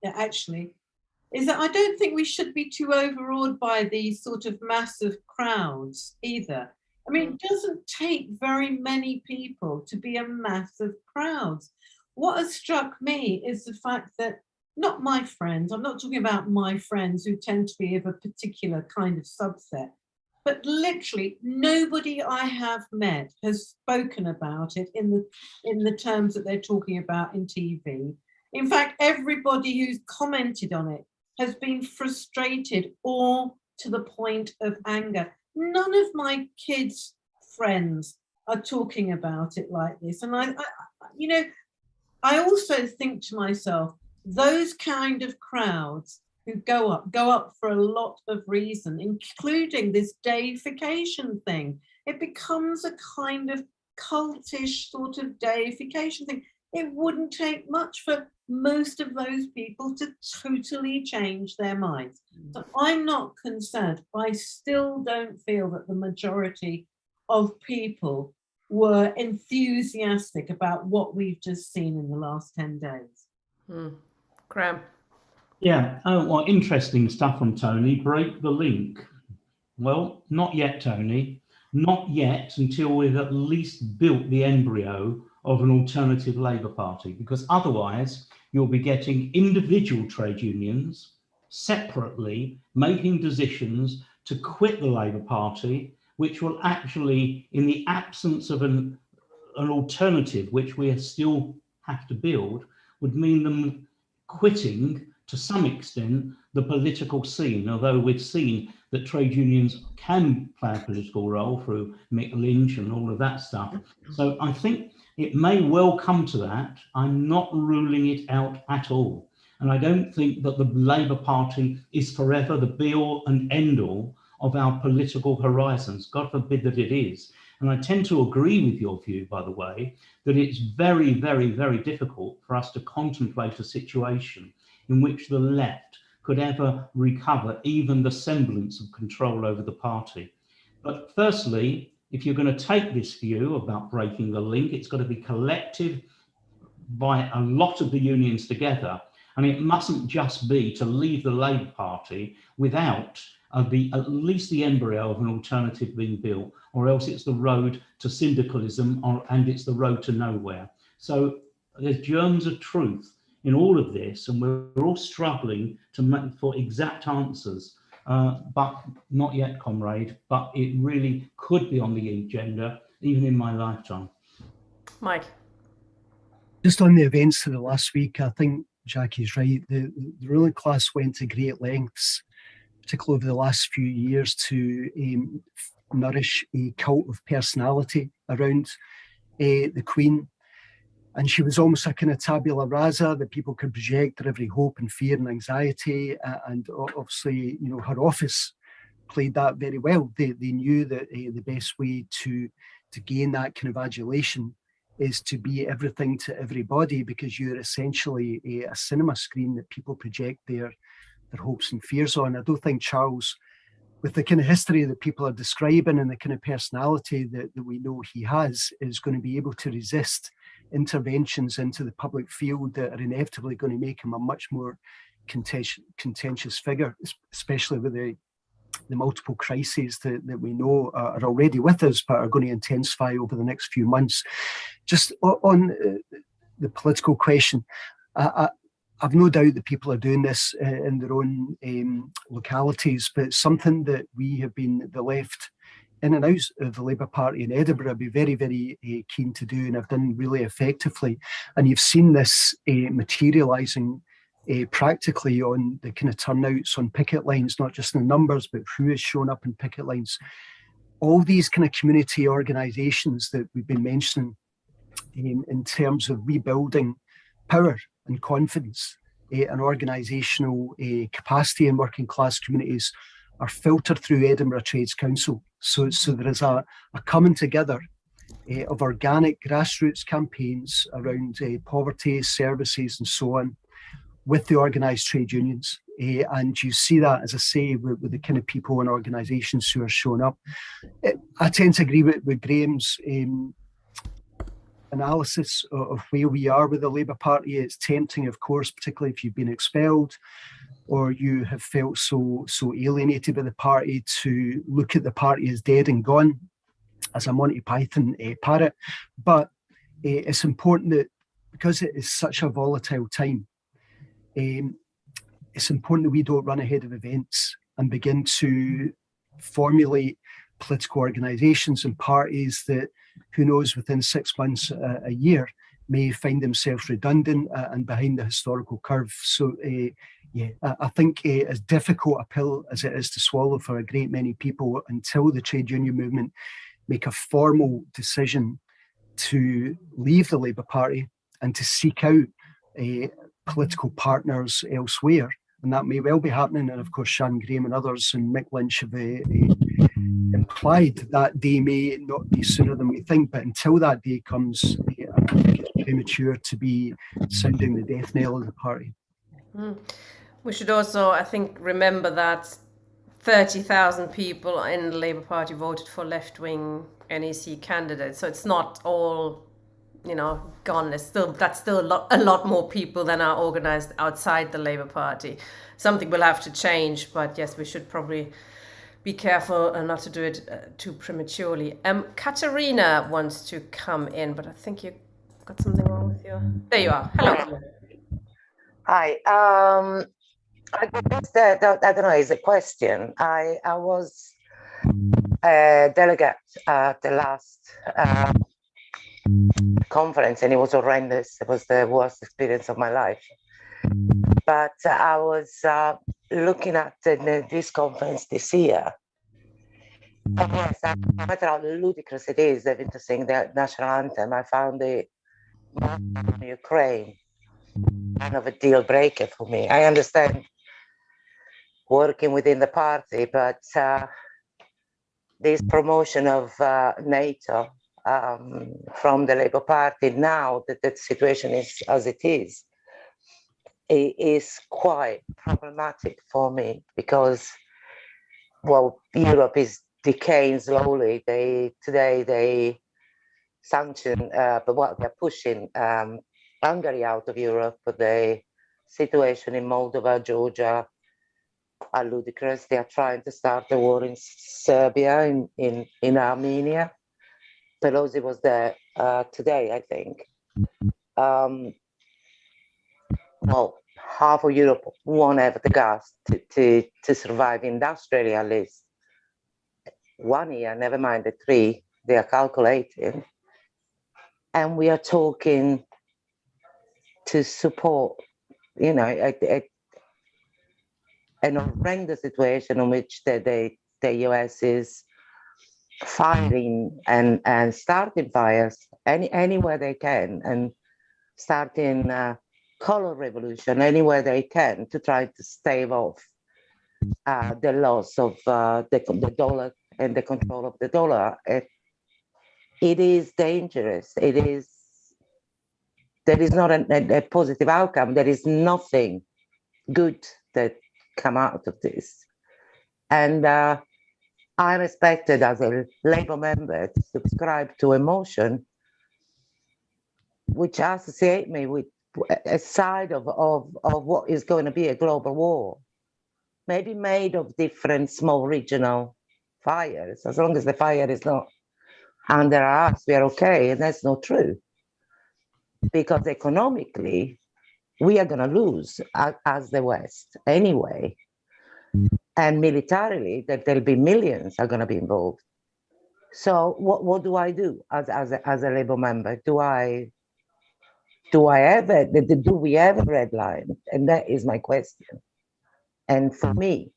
actually, is that I don't think we should be too overawed by these sort of massive crowds either. I mean, it doesn't take very many people to be a massive crowd. What has struck me is the fact that not my friends, I'm not talking about my friends who tend to be of a particular kind of subset, but literally nobody I have met has spoken about it in the terms that they're talking about in TV. In fact, everybody who's commented on it has been frustrated or to the point of anger. None of my kids' friends are talking about it like this. And I also think to myself, those kind of crowds who go up for a lot of reason, including this deification thing. It becomes a kind of cultish sort of deification thing. It wouldn't take much for most of those people to totally change their minds. So I'm not concerned. I still don't feel that the majority of people were enthusiastic about what we've just seen in the last 10 days. Graham. Yeah, oh, well, interesting stuff from Tony. Break the link. Well, not yet, Tony. Not yet until we've at least built the embryo of an alternative Labour Party, because otherwise you'll be getting individual trade unions separately making decisions to quit the Labour Party, which will actually, in the absence of an alternative, which we still have to build, would mean them quitting to some extent the political scene, although we've seen that trade unions can play a political role through Mick Lynch and all of that stuff. So I think it may well come to that. I'm not ruling it out at all. And I don't think that the Labour Party is forever the be-all and end-all of our political horizons. God forbid that it is. And I tend to agree with your view, by the way, that it's very, very, very difficult for us to contemplate a situation in which the left could ever recover even the semblance of control over the party. But firstly, if you're going to take this view about breaking the link, it's got to be collective by a lot of the unions together. And it mustn't just be to leave the Labour Party without at least the embryo of an alternative being built, or else it's the road to syndicalism and it's the road to nowhere. So there's germs of truth in all of this, and we're all struggling for exact answers, but not yet, comrade, but it really could be on the agenda, even in my lifetime. Mike. Just on the events of the last week, I think Jackie's right. The ruling class went to great lengths, particularly over the last few years, to nourish a cult of personality around the Queen. And she was almost a kind of tabula rasa that people could project their every hope and fear and anxiety. And obviously, you know, her office played that very well. They knew that the best way to gain that kind of adulation is to be everything to everybody, because you're essentially a cinema screen that people project their hopes and fears on. I don't think Charles, with the kind of history that people are describing and the kind of personality that we know he has, is going to be able to resist interventions into the public field that are inevitably going to make him a much more contentious figure, especially with the multiple crises that we know are already with us, but are going to intensify over the next few months. Just on the political question, I've no doubt that people are doing this in their own localities, but it's something that we have been, the left in and out of the Labour Party in Edinburgh, be very, very keen to do, and have done really effectively. And you've seen this materialising practically on the kind of turnouts on picket lines, not just in the numbers, but who has shown up in picket lines. All these kind of community organisations that we've been mentioning in terms of rebuilding power and confidence and organisational capacity in working class communities are filtered through Edinburgh Trades Council. So there is a coming together of organic grassroots campaigns around poverty, services and so on, with the organised trade unions. And you see that, as I say, with the kind of people and organisations who are showing up. I tend to agree with Graham's analysis of where we are with the Labour Party. It's tempting, of course, particularly if you've been expelled or you have felt so alienated by the party, to look at the party as dead and gone, as a Monty Python parrot. But it's important that, because it is such a volatile time, it's important that we don't run ahead of events and begin to formulate political organisations and parties that, who knows, within 6 months, a year, may find themselves redundant and behind the historical curve. So I think as difficult a pill as it is to swallow for a great many people, until the trade union movement make a formal decision to leave the Labour Party and to seek out political partners elsewhere, and that may well be happening. And of course, Shan Graham and others and Mick Lynch have implied that day may not be sooner than we think. But until that day comes, I think it's premature to be sounding the death knell of the party. We should also, I think, remember that 30,000 people in the Labour Party voted for left-wing NEC candidates. So it's not all, gone. That's still a lot more people than are organised outside the Labour Party. Something will have to change, but yes, we should probably be careful not to do it too prematurely. Katerina wants to come in, but I think you got something wrong with your... There you are. Hello. Hi. I guess that, I don't know, is a question. I was a delegate at the last conference, and it was horrendous. It was the worst experience of my life. But I was looking at this conference this year. Of course, no matter how ludicrous it is, even to sing the national anthem, I found the Ukraine kind of a deal breaker for me. I understand working within the party, but this promotion of NATO from the Labour Party, now that the situation is as it is quite problematic for me, because, well, Europe is decaying slowly. Today they sanction, but they're pushing Hungary out of Europe. But the situation in Moldova, Georgia are ludicrous. They are trying to start a war in Serbia, in Armenia. Pelosi was there today, I think. Well, half of Europe won't have the gas to survive industrially, at least 1 year, never mind the 3 they are calculating. And we are talking to support, an horrendous situation in which the US is firing and starting fires anywhere they can. And starting a color revolution anywhere they can to try to stave off the loss of the dollar and the control of the dollar. It is dangerous. There is not a positive outcome. There is nothing good that come out of this. And I'm expected as a Labour member to subscribe to a motion which associate me with a side of what is going to be a global war, maybe made of different small regional fires. As long as the fire is not under us, we are okay. And that's not true. Because economically, we are going to lose as the West anyway. And militarily, there'll be millions are going to be involved. So what do I do as a Labour member? Do we have a red line? And that is my question. And for me,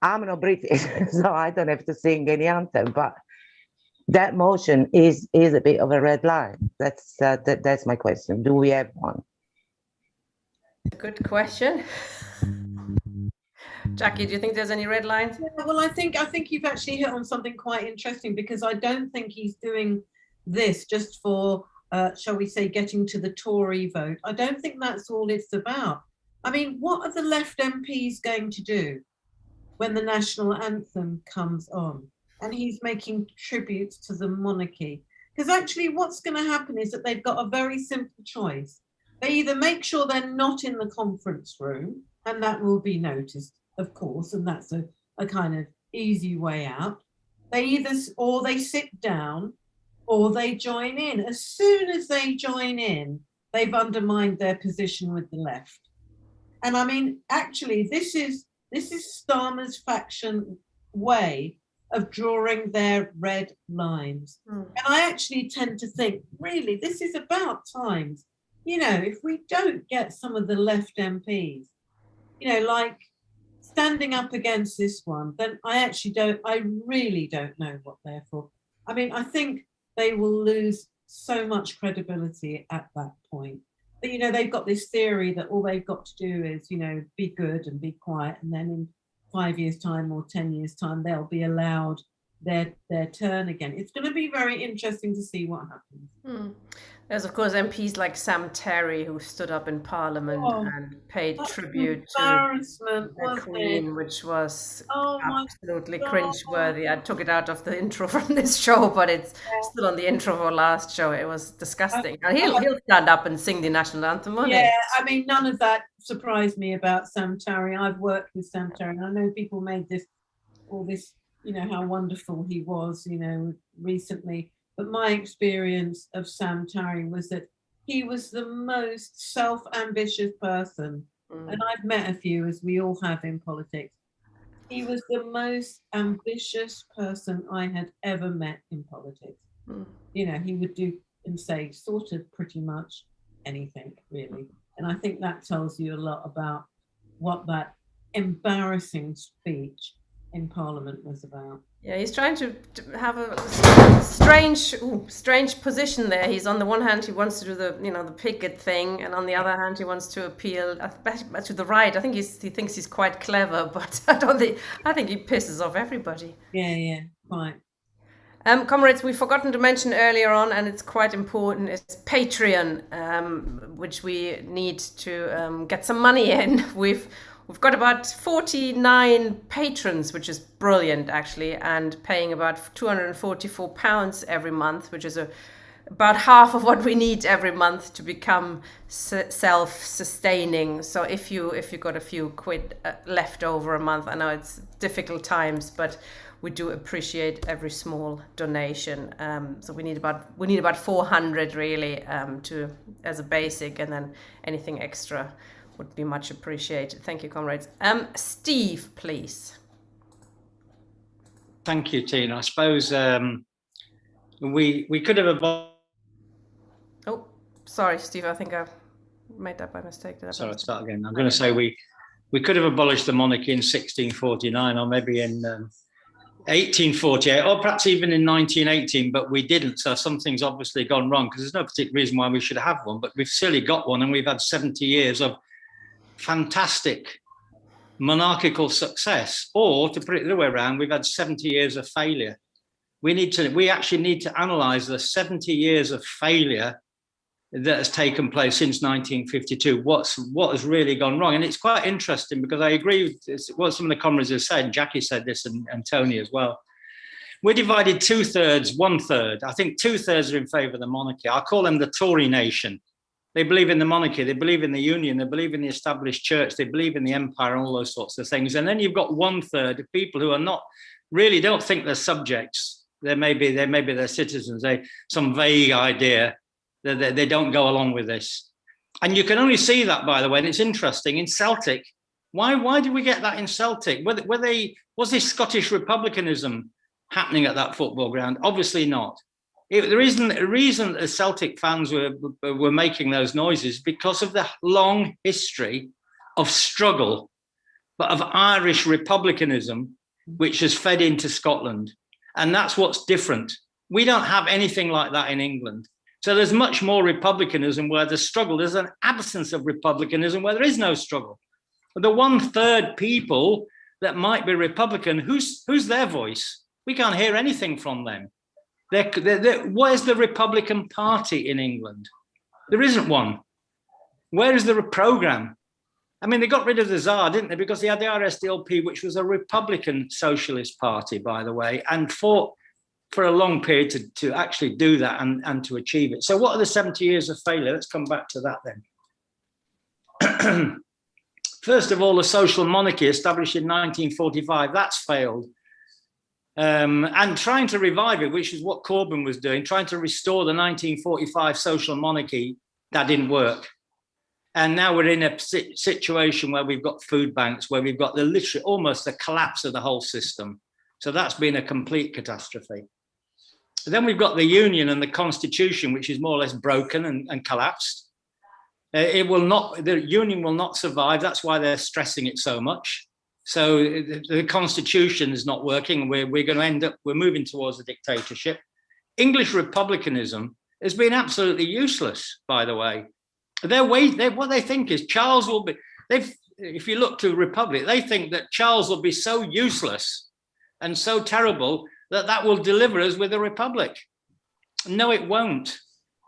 I'm not British, so I don't have to sing any anthem, but that motion is a bit of a red line. That's my question. Do we have one? Good question. Jackie, do you think there's any red lines? Yeah, well, I think you've actually hit on something quite interesting, because I don't think he's doing this just for, shall we say, getting to the Tory vote. I don't think that's all it's about. I mean, what are the left MPs going to do when the national anthem comes on and he's making tributes to the monarchy? Because actually what's going to happen is that they've got a very simple choice. They either make sure they're not in the conference room, and that will be noticed, of course, and that's a kind of easy way out. They sit down or they join in. As soon as they join in, they've undermined their position with the left. And I mean, actually, this is Starmer's faction way of drawing their red lines. And I actually tend to think, really, this is about times. You know, if we don't get some of the left MPs, you know, like standing up against this one, then I really don't know what they're for. I mean, I think they will lose so much credibility at that point. But, you know, they've got this theory that all they've got to do is, you know, be good and be quiet. And then in 5 years' time or 10 years' time, they'll be allowed their turn again. It's going to be very interesting to see what happens. There's, of course, MPs like Sam Terry, who stood up in Parliament and paid tribute to the Queen, which was absolutely cringeworthy. I took it out of the intro from this show, but it's still on the intro of our last show. It was disgusting. And he'll stand up and sing the national anthem, won't he? Yeah, I mean, none of that surprised me about Sam Terry. I've worked with Sam Terry, and I know people made all this, you know, how wonderful he was, you know, recently. But my experience of Sam Terry was that he was the most self-ambitious person. And I've met a few, as we all have in politics. He was the most ambitious person I had ever met in politics. You know, he would do and say sort of pretty much anything, really. And I think that tells you a lot about what that embarrassing speech in Parliament was about. Yeah, he's trying to have a strange position there. He's on the one hand, he wants to do the picket thing, and on the other hand, he wants to appeal to the right. I think he thinks he's quite clever, but I think he pisses off everybody. Yeah, quite. Comrades, we've forgotten to mention earlier on, and it's quite important, is Patreon, which we need to get some money in. We've got about 49 patrons, which is brilliant, actually, and paying about £244 every month, which is about half of what we need every month to become self-sustaining. So if you got a few quid left over a month, I know it's difficult times, but we do appreciate every small donation. So we need about 400 really as a basic, and then anything extra would be much appreciated. Thank you, comrades. Steve, please. Thank you, Tina. I suppose we could have Oh, sorry, Steve. I think I made that by mistake. Sorry, I'll start again. I'm going to say we could have abolished the monarchy in 1649, or maybe in 1848, or perhaps even in 1918, but we didn't. So something's obviously gone wrong, because there's no particular reason why we should have one, but we've silly got one, and we've had 70 years of fantastic monarchical success. Or to put it the other way around, we've had 70 years of failure. We actually need to analyze the 70 years of failure that has taken place since 1952. What has really gone wrong? And it's quite interesting, because I agree with what some of the comrades have said. Jackie said this, and Tony as well. We're divided 2/3, 1/3. I think 2/3 are in favour of the monarchy. I call them the Tory nation. They believe in the monarchy, they believe in the union, they believe in the established church, they believe in the empire, and all those sorts of things. And then you've got 1/3 of people who are not really, don't think they're subjects. They may be their citizens. Some vague idea that they don't go along with this. And you can only see that, by the way, and it's interesting, in Celtic. Why did we get that in Celtic? Was this Scottish republicanism happening at that football ground? Obviously not. The reason the Celtic fans were making those noises because of the long history of struggle, but of Irish republicanism, which has fed into Scotland. And that's what's different. We don't have anything like that in England. So there's much more republicanism where there's struggle. There's an absence of republicanism where there is no struggle. The 1/3 people that might be Republican, who's their voice? We can't hear anything from them. Where's the Republican Party in England? There isn't one. Where is the programme? I mean, they got rid of the Tsar, didn't they? Because they had the RSDLP, which was a Republican Socialist Party, by the way, and fought for a long period to actually do that and to achieve it. So what are the 70 years of failure? Let's come back to that then. First of all, the social monarchy established in 1945, that's failed. And trying to revive it, which is what Corbyn was doing, trying to restore the 1945 social monarchy, that didn't work. And now we're in a situation where we've got food banks, where we've got almost the collapse of the whole system. So that's been a complete catastrophe. Then we've got the union and the constitution, which is more or less broken and collapsed. The union will not survive. That's why they're stressing it so much. So the constitution is not working. We're going to end up, we're moving towards a dictatorship. English republicanism has been absolutely useless, by the way. What they think is Charles will be, if you look to Republic, they think that Charles will be so useless and so terrible that will deliver us with a republic. No, it won't.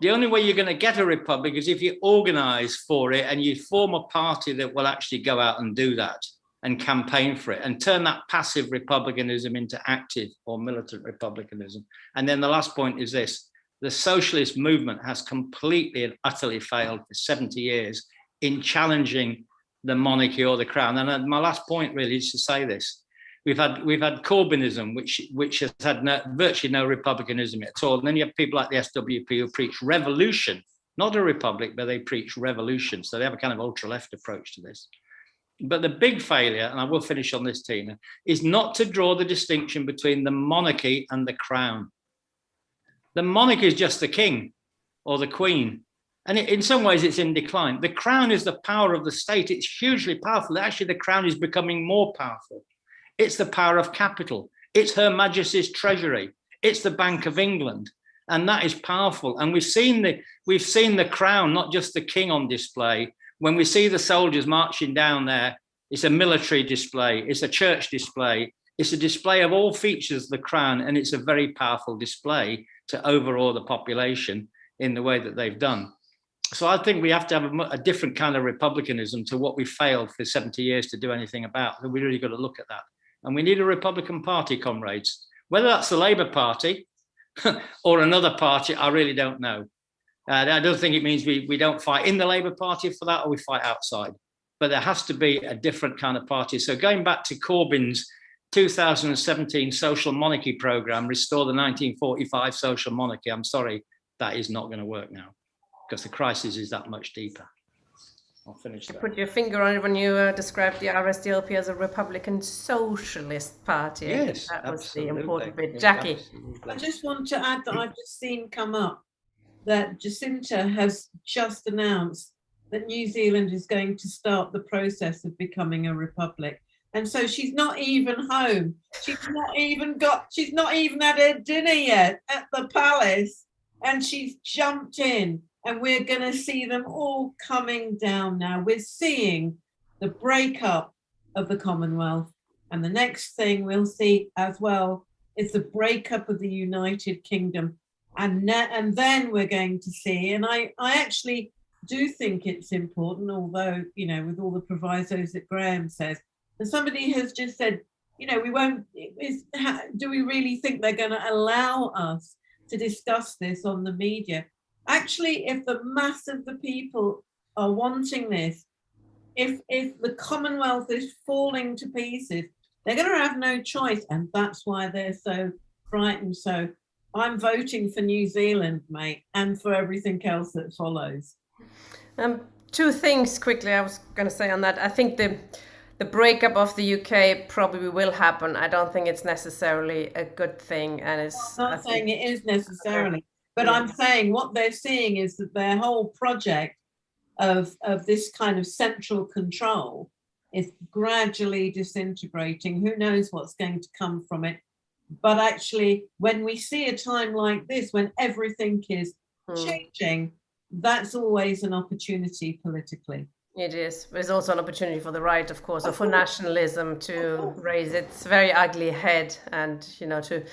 The only way you're going to get a republic is if you organize for it and you form a party that will actually go out and do that and campaign for it and turn that passive republicanism into active or militant republicanism. And then the last point is this: the socialist movement has completely and utterly failed for 70 years in challenging the monarchy or the crown. And my last point really is to say this: we've had Corbynism, which has had virtually no republicanism at all. And then you have people like the SWP who preach revolution, not a republic, but they preach revolution. So they have a kind of ultra-left approach to this. But the big failure, and I will finish on this, Tina, is not to draw the distinction between the monarchy and the crown. The monarchy is just the king or the queen. And in some ways it's in decline. The crown is the power of the state. It's hugely powerful. Actually, the crown is becoming more powerful. It's the power of capital. It's Her Majesty's Treasury. It's the Bank of England. And that is powerful. And we've seen the crown, not just the king, on display. When we see the soldiers marching down there, it's a military display. It's a church display. It's a display of all features of the crown. And it's a very powerful display to overawe the population in the way that they've done. So I think we have to have a different kind of republicanism to what we failed for 70 years to do anything about. We really got to look at that. And we need a Republican Party, comrades. Whether that's the Labour Party or another party, I really don't know. I don't think it means we don't fight in the Labour Party for that, or we fight outside. But there has to be a different kind of party. So going back to Corbyn's 2017 social monarchy programme, restore the 1945 social monarchy, I'm sorry, that is not going to work now, because the crisis is that much deeper. I'll finish there. Put your finger on it when you described the RSDLP as a Republican Socialist Party. Yes, that was absolutely. the important bit. Yes, Jackie. absolutely. I just want to add that I've just seen come up that Jacinta has just announced that New Zealand is going to start the process of becoming a republic. And so she's not even home. She's not even had her dinner yet at the palace. And she's jumped in, and we're going to see them all coming down now. We're seeing the breakup of the Commonwealth. And the next thing we'll see as well is the breakup of the United Kingdom. And then we're going to see, and I actually do think it's important, although, you know, with all the provisos that Graham says, and somebody has just said, you know, do we really think they're going to allow us to discuss this on the media? Actually, if the mass of the people are wanting this, if the Commonwealth is falling to pieces, they're going to have no choice. And that's why they're so frightened. So I'm voting for New Zealand, mate, and for everything else that follows. Two things quickly I was going to say on that. I think the breakup of the UK probably will happen. I don't think it's necessarily a good thing, and it's. I'm not saying it is necessarily, but I'm saying what they're seeing is that their whole project of this kind of central control is gradually disintegrating. Who knows what's going to come from it? But actually, when we see a time like this, when everything is changing, that's always an opportunity politically. It is. There's also an opportunity for the right, of course, or for nationalism to raise its very ugly head, and, you know, to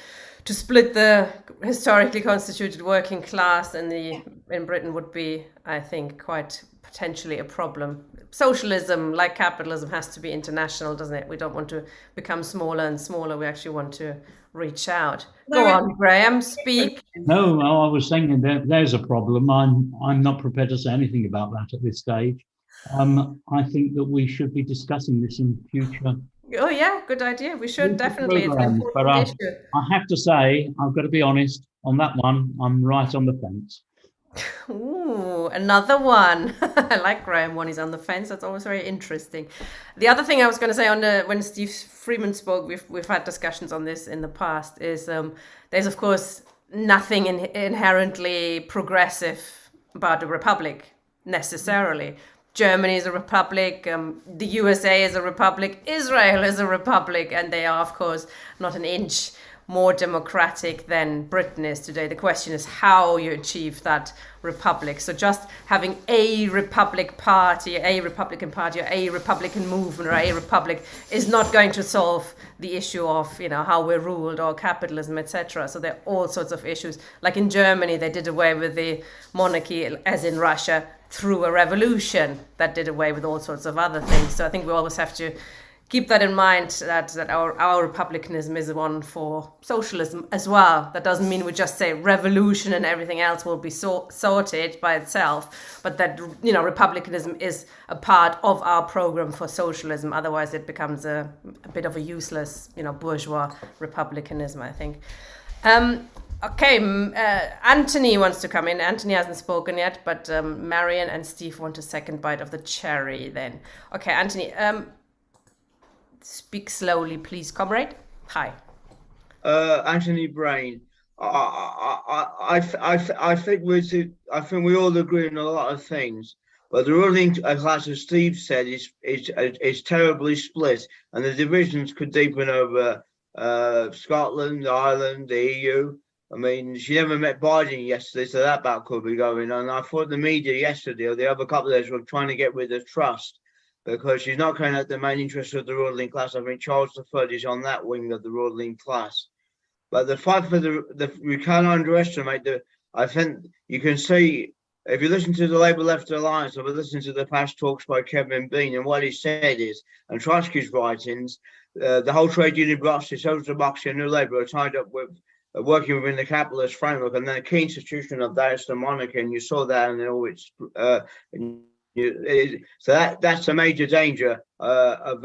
split the historically constituted working class in Britain would be, I think, quite potentially a problem. Socialism, like capitalism, has to be international, doesn't it? We don't want to become smaller and smaller. We actually want to reach out. Go on, Graham, speak. No, I was thinking that there's a problem. I'm not prepared to say anything about that at this stage. I think that we should be discussing this in future. Oh yeah, good idea. We should definitely. It's an but important issue. I have to say, I've got to be honest on that one. I'm right on the fence. Ooh, another one. I like Graham when he's on the fence. That's always very interesting. The other thing I was going to say when Steve Freeman spoke, we've had discussions on this in the past, is there's of course nothing inherently progressive about a republic necessarily. Germany is a republic, the USA is a republic, Israel is a republic, and they are, of course, not an inch more democratic than Britain is today. The question is how you achieve that republic. So just having a Republican Party, or a Republican movement, or a republic is not going to solve the issue of, you know, how we're ruled or capitalism, etc. So there are all sorts of issues. Like in Germany, they did away with the monarchy, as in Russia, through a revolution that did away with all sorts of other things. So I think we always have to keep that in mind, that our republicanism is one for socialism as well. That doesn't mean we just say revolution and everything else will be sorted by itself, but that, you know, republicanism is a part of our program for socialism. Otherwise it becomes a bit of a useless, you know, bourgeois republicanism, I think. Okay, Anthony wants to come in. Anthony hasn't spoken yet, but Marion and Steve want a second bite of the cherry then. Okay, Anthony, speak slowly, please, comrade. Hi. Anthony Brain. I think we all agree on a lot of things, but the ruling class, as Steve said, is terribly split, and the divisions could deepen over Scotland, Ireland, the EU. I mean, she never met Biden yesterday, so that battle could be going on. I thought the media yesterday, or the other couple of days, were trying to get rid of Truss, because she's not carrying out the main interests of the ruling class. I think Charles III is on that wing of the ruling class. But the fight for we can't underestimate I think you can see, if you listen to the Labour Left Alliance, I've listened to the past talks by Kevin Bean, and what he said is, and Trotsky's writings, the whole trade union bureaucracy, social democracy and New Labour are tied up with working within the capitalist framework, and then a key institution of that is the monarchy, and you saw that in all its so that's a major danger of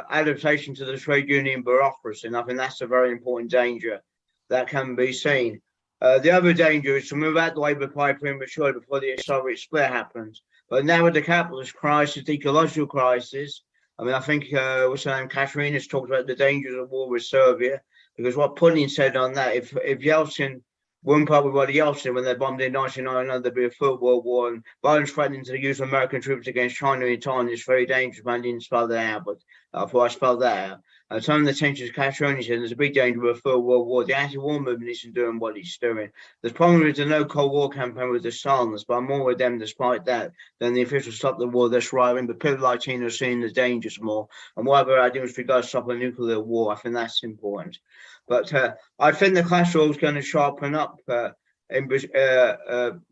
adaptation to the trade union bureaucracy, and I think that's a very important danger that can be seen. The other danger is to move out the Labour Party prematurely before the historic split happens. But now with the capitalist crisis, the ecological crisis, I mean, I think what's her name, Catherine has talked about the dangers of war with Serbia, because what Putin said on that, if Yeltsin weren't part with everybody else when they bombed in 1999, there'd be a third world war, and Biden's threatening to use American troops against China in time. It's very dangerous. Man, I didn't spell that out, but before I spelled that out. And some of the tensions Castroni said there's a big danger of a third world war. The anti-war movement isn't doing what it's doing. The problem is the no Cold War campaign with the silence, but I'm more with them despite that than the officials stop the war. That's right, but people like Tina are seeing the dangers more. And whatever I do with regards to stop a nuclear war, I think that's important. But I think the class war is going to sharpen up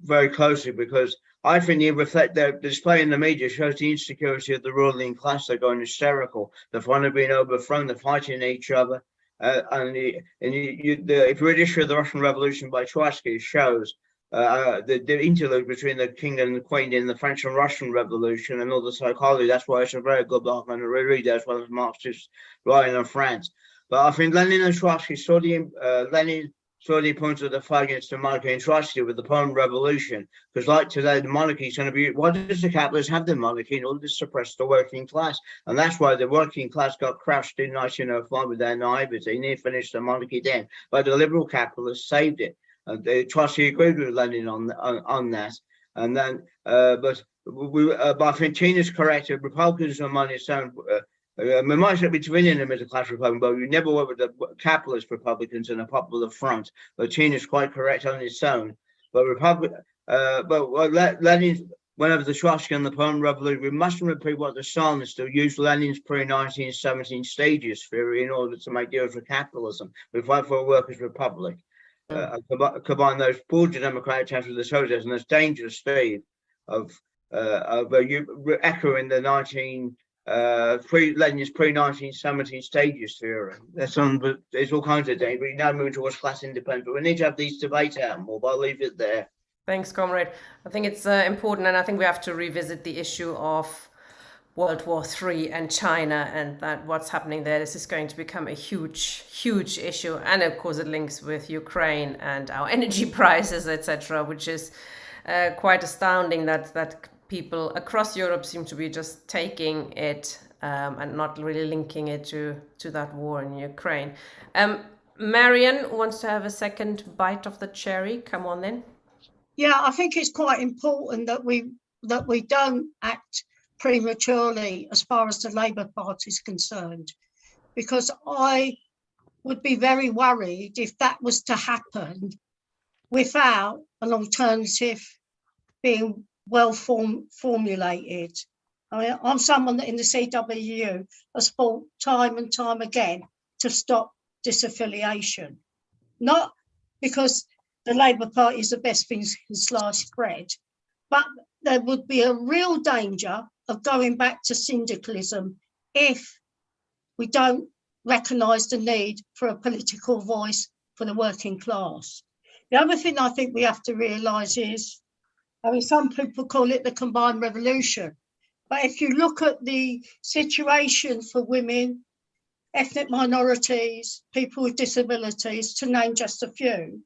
very closely, because I think they reflect their display in the media shows the insecurity of the ruling class. They're going hysterical. They're finally being overthrown. They're fighting each other. If you read issue of the Russian Revolution by Trotsky, it shows the interlude between the king and the queen in the French and Russian Revolution and all the psychology. That's why it's a very good book, and I read that as well as Marxist writing on France. But I think Lenin and Trotsky Lenin pointed the fight against the monarchy and Trotsky with the Poland Revolution, because like today, the monarchy is going to be, why does the capitalists have the monarchy in order to suppress the working class? And that's why the working class got crushed in 1905 with their naivety. They finished the monarchy then, but the liberal capitalists saved it. Trotsky agreed with Lenin on that. And then, but I think Tina's correct. Republicans are money sound. We might be twinning the middle class Republican, but we never work with the capitalist Republicans in a popular front. But Tina's quite correct on its own. But Lenin, whenever the Trotsky and the Poland Revolution, we mustn't repeat what the Stalinists do. Use Lenin's pre-1917 stages theory in order to make deals with capitalism. We fight for a workers' republic. Combine those bourgeois democratic attempts with the socialists, and it's dangerous, Steve, of echoing the Lenin's pre-1917 stages theory. There's all kinds of danger. We now move towards class independence, but we need to have these debates out more, but I'll leave it there. Thanks, comrade. I think it's important, and I think we have to revisit the issue of World War III and China, and that what's happening there. This is going to become a huge, huge issue, and of course it links with Ukraine and our energy prices, etc., which is quite astounding that people across Europe seem to be just taking it and not really linking it to that war in Ukraine. Marion wants to have a second bite of the cherry. Come on then. Yeah, I think it's quite important that we don't act prematurely as far as the Labour Party is concerned, because I would be very worried if that was to happen without an alternative being well formulated. I mean, I'm someone that in the CWU has fought time and time again to stop disaffiliation, not because the Labour Party is the best thing in sliced bread, but there would be a real danger of going back to syndicalism if we don't recognise the need for a political voice for the working class. The other thing I think we have to realise is, I mean, some people call it the combined revolution, but if you look at the situation for women, ethnic minorities, people with disabilities, to name just a few,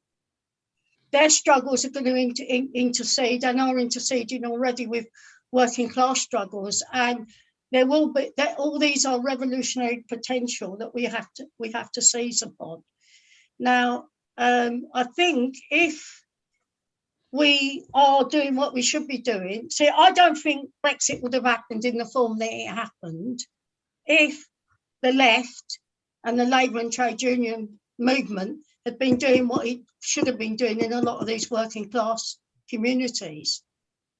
their struggles are going to intercede and are interceding already with working class struggles, and there will be that all these are revolutionary potential that we have to seize upon. Now, I think if we are doing what we should be doing, see, I don't think Brexit would have happened in the form that it happened if the left and the Labour and trade union movement had been doing what it should have been doing in a lot of these working class communities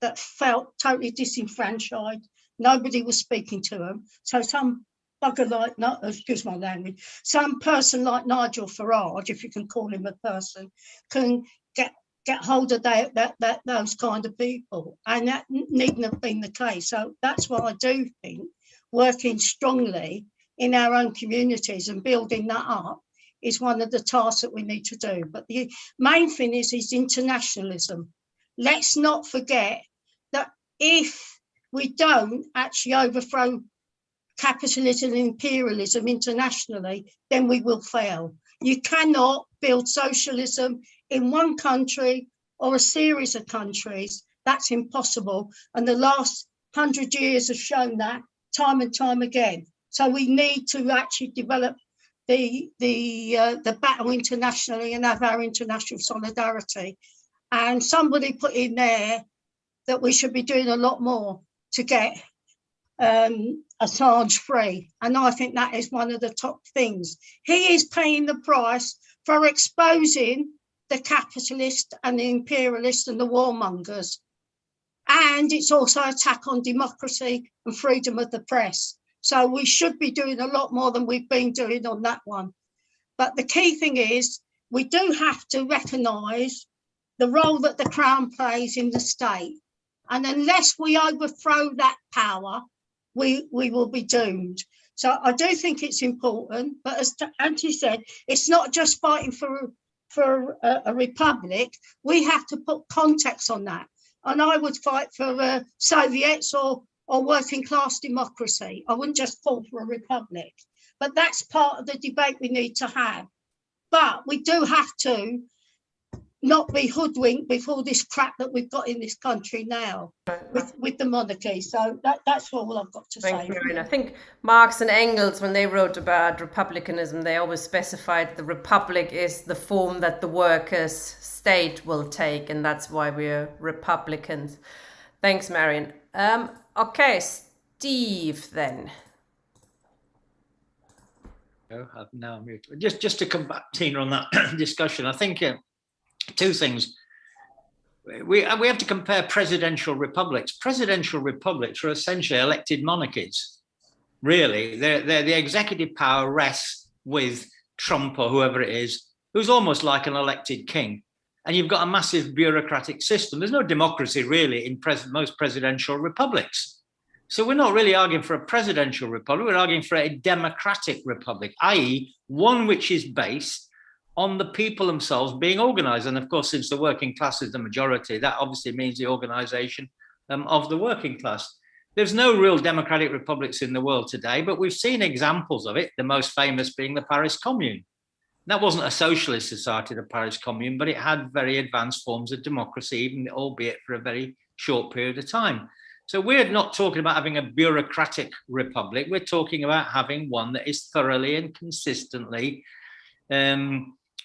that felt totally disenfranchised. Nobody was speaking to them. So some bugger like, excuse my language, some person like Nigel Farage, if you can call him a person, can get hold of those kind of people. And that needn't have been the case. So that's why I do think working strongly in our own communities and building that up is one of the tasks that we need to do. But the main thing is internationalism. Let's not forget that if we don't actually overthrow capitalism and imperialism internationally, then we will fail. You cannot build socialism in one country or a series of countries. That's impossible. And the last 100 years have shown that time and time again. So we need to actually develop the battle internationally and have our international solidarity. And somebody put in there that we should be doing a lot more to get Assange free. And I think that is one of the top things. He is paying the price for exposing the capitalists and the imperialists and the warmongers. And it's also an attack on democracy and freedom of the press. So we should be doing a lot more than we've been doing on that one. But the key thing is we do have to recognise the role that the Crown plays in the state. And unless we overthrow that power, we will be doomed. So I do think it's important, but as Antti said, it's not just fighting for a republic. We have to put context on that. And I would fight for Soviets or working class democracy. I wouldn't just fall for a republic. But that's part of the debate we need to have. But we do have to not be hoodwinked with all this crap that we've got in this country now with the monarchy. So that's all I've got to say. Thank you, Marina. I think Marx and Engels, when they wrote about republicanism, they always specified the republic is the form that the workers' state will take, and that's why we're republicans. Thanks, Marion. Okay, Steve, then. I've now moved. Just to come back, Tina, on that discussion, I think two things. We have to compare presidential republics. Presidential republics are essentially elected monarchies. Really, the executive power rests with Trump or whoever it is, who's almost like an elected king. And you've got a massive bureaucratic system. There's no democracy really in most presidential republics. So we're not really arguing for a presidential republic. We're arguing for a democratic republic, i.e. one which is based on the people themselves being organized. And of course, since the working class is the majority, that obviously means the organization of the working class. There's no real democratic republics in the world today, but we've seen examples of it, the most famous being the Paris Commune. That wasn't a socialist society, the Paris Commune, but it had very advanced forms of democracy, even albeit for a very short period of time. So we're not talking about having a bureaucratic republic. We're talking about having one that is thoroughly and consistently,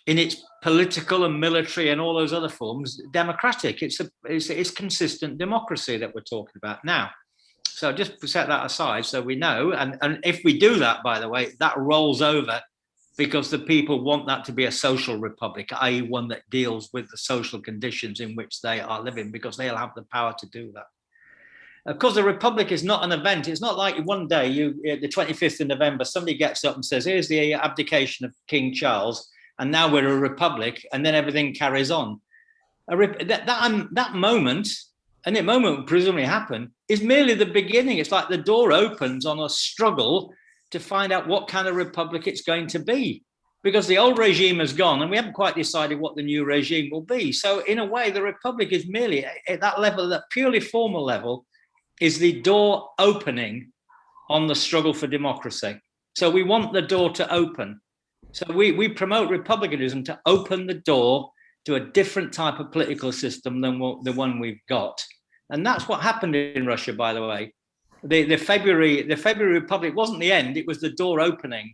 in its political and military and all those other forms, democratic. It's consistent democracy that we're talking about now. So just to set that aside so we know, and if we do that, by the way, that rolls over because the people want that to be a social republic, i.e. one that deals with the social conditions in which they are living, because they'll have the power to do that. Of course, the Republic is not an event. It's not like one day, the 25th of November, somebody gets up and says, here's the abdication of King Charles, and now we're a republic, and then everything carries on. That moment, and the moment will presumably happen, is merely the beginning. It's like the door opens on a struggle to find out what kind of republic it's going to be, because the old regime has gone, and we haven't quite decided what the new regime will be. So in a way, the Republic is merely at that level, that purely formal level, is the door opening on the struggle for democracy. So we want the door to open. So we promote republicanism to open the door to a different type of political system than the one we've got. And that's what happened in Russia, by the way. The February Republic wasn't the end, it was the door opening.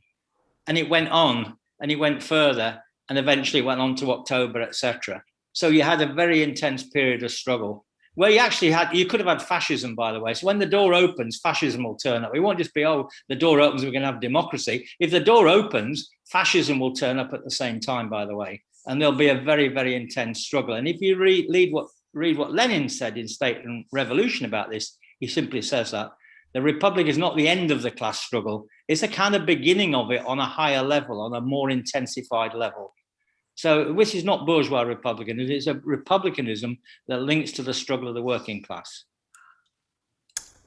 And it went on, and it went further, and eventually went on to October, etc. So you had a very intense period of struggle. Where you could have had fascism, by the way. So when the door opens, fascism will turn up. It won't just be, oh, the door opens, we're going to have democracy. If the door opens, fascism will turn up at the same time, by the way. And there'll be a very, very intense struggle. And if you read what Lenin said in State and Revolution about this, he simply says that the Republic is not the end of the class struggle. It's a kind of beginning of it on a higher level, on a more intensified level. So which is not bourgeois republicanism, it's a republicanism that links to the struggle of the working class.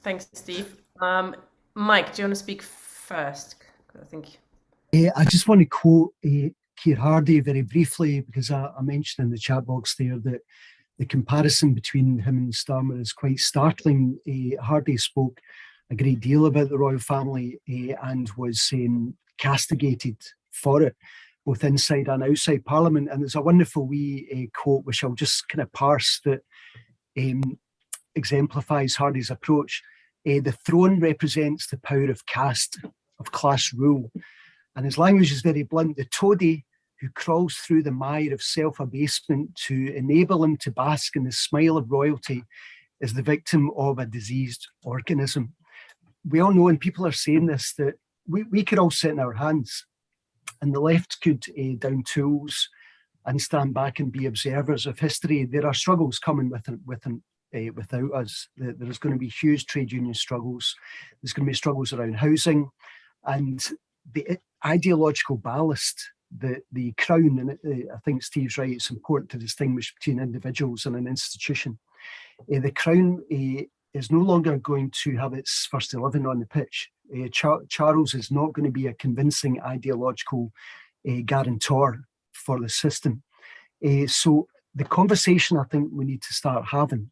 Thanks, Steve. Mike, do you want to speak first? I think. I just want to quote Keir Hardie very briefly, because I mentioned in the chat box there that the comparison between him and Starmer is quite startling. Hardie spoke a great deal about the royal family and was castigated for it, both inside and outside Parliament. And there's a wonderful wee quote, which I'll just kind of parse, that exemplifies Hardie's approach. The throne represents the power of caste, of class rule. And his language is very blunt. The toady who crawls through the mire of self-abasement to enable him to bask in the smile of royalty is the victim of a diseased organism. We all know, and people are saying this, that we could all sit in our hands and the left could down tools and stand back and be observers of history. There are struggles coming without us. There's going to be huge trade union struggles. There's going to be struggles around housing, and the ideological ballast that the Crown, and I think Steve's right, it's important to distinguish between individuals and an institution. The Crown is no longer going to have its first 11 on the pitch. Charles is not going to be a convincing ideological guarantor for the system. So the conversation I think we need to start having,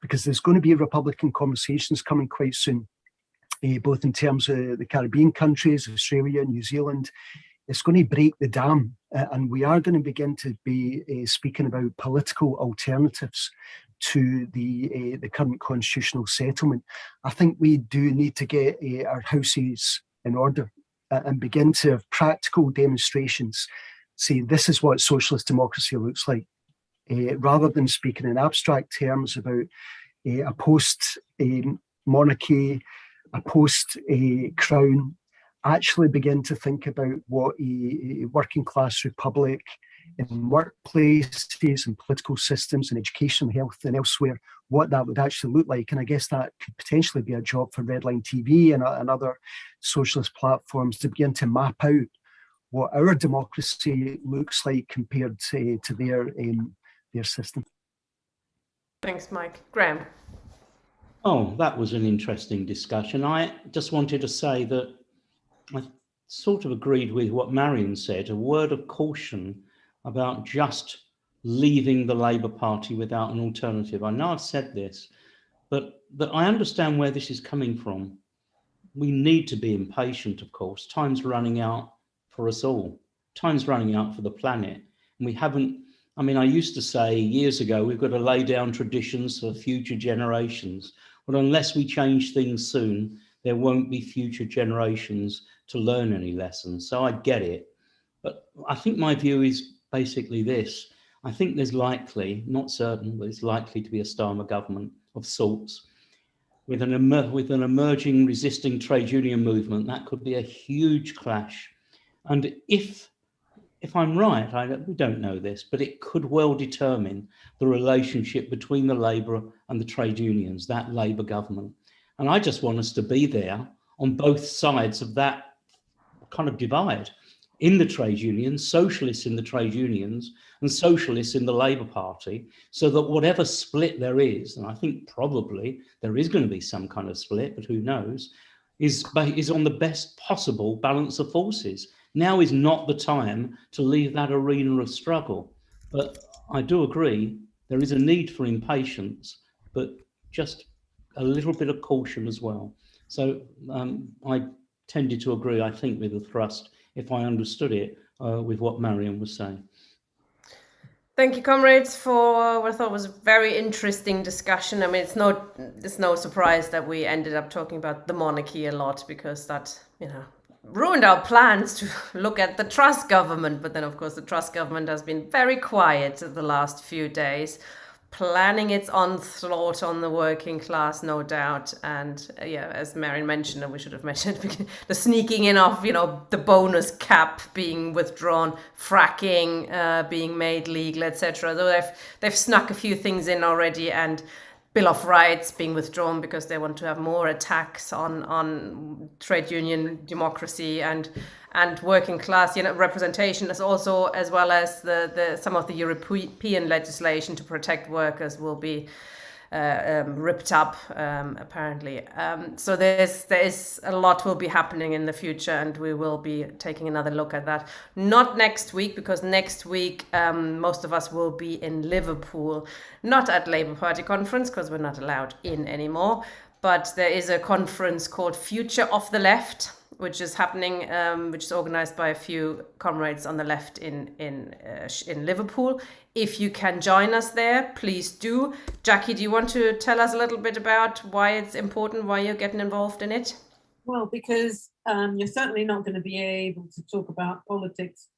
because there's going to be Republican conversations coming quite soon, both in terms of the Caribbean countries, Australia, New Zealand. It's going to break the dam, and we are going to begin to be speaking about political alternatives to the current constitutional settlement. I think we do need to get our houses in order and begin to have practical demonstrations, say this is what socialist democracy looks like, rather than speaking in abstract terms about a post-monarchy, a post-crown. Actually begin to think about what a working class republic in workplaces and political systems and education, health and elsewhere, what that would actually look like. And I guess that could potentially be a job for Redline TV and other socialist platforms to begin to map out what our democracy looks like compared to their system. Thanks, Mike. Graham. Oh, that was an interesting discussion. I just wanted to say that I sort of agreed with what Marion said, a word of caution about just leaving the Labour Party without an alternative. I know I've said this, but I understand where this is coming from. We need to be impatient, of course. Time's running out for us all. Time's running out for the planet. And we haven't, I mean, I used to say years ago, we've got to lay down traditions for future generations. But unless we change things soon, there won't be future generations to learn any lessons. So I get it. But I think my view is basically this. I think there's likely, not certain, but it's likely to be a Starmer government of sorts. With an emerging resisting trade union movement, that could be a huge clash. And if I'm right, we don't know this, but it could well determine the relationship between the Labour and the trade unions, that Labour government. And I just want us to be there on both sides of that kind of divide, in the trade unions, socialists in the trade unions and socialists in the Labour Party, so that whatever split there is, and I think probably there is going to be some kind of split, but who knows, is on the best possible balance of forces. Now is not the time to leave that arena of struggle. But I do agree, there is a need for impatience, but just a little bit of caution as well. So I tended to agree, I think, with the thrust, if I understood it, with what Marion was saying. Thank you, comrades, for what I thought was a very interesting discussion. I mean, it's no surprise that we ended up talking about the monarchy a lot, because that, ruined our plans to look at the Truss government. But then, of course, the Truss government has been very quiet the last few days, planning its onslaught on the working class, no doubt. And as Marion mentioned, and we should have mentioned, the sneaking in of, the bonus cap being withdrawn, fracking being made legal, etc. Though they've snuck a few things in already, and Bill of Rights being withdrawn because they want to have more attacks on trade union democracy and working class representation, as well as the some of the European legislation to protect workers will be ripped up apparently. So there is a lot will be happening in the future, and we will be taking another look at that. Not next week, because next week most of us will be in Liverpool, not at Labour Party conference because we're not allowed in anymore, but there is a conference called Future of the Left, which is happening, which is organized by a few comrades on the left in Liverpool. If you can join us there, please do. Jackie, do you want to tell us a little bit about why it's important, why you're getting involved in it? Well, because You're certainly not going to be able to talk about politics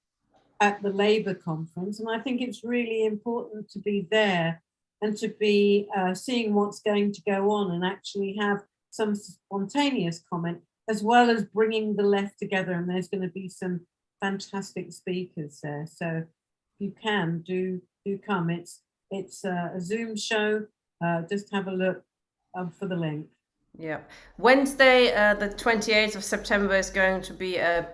at the Labour conference. And I think it's really important to be there and to be seeing what's going to go on and actually have some spontaneous comment, as well as bringing the left together. And there's going to be some fantastic speakers there. So if you can, do come. It's a Zoom show. Just have a look for the link. Yeah. Wednesday, the 28th of September is going to be a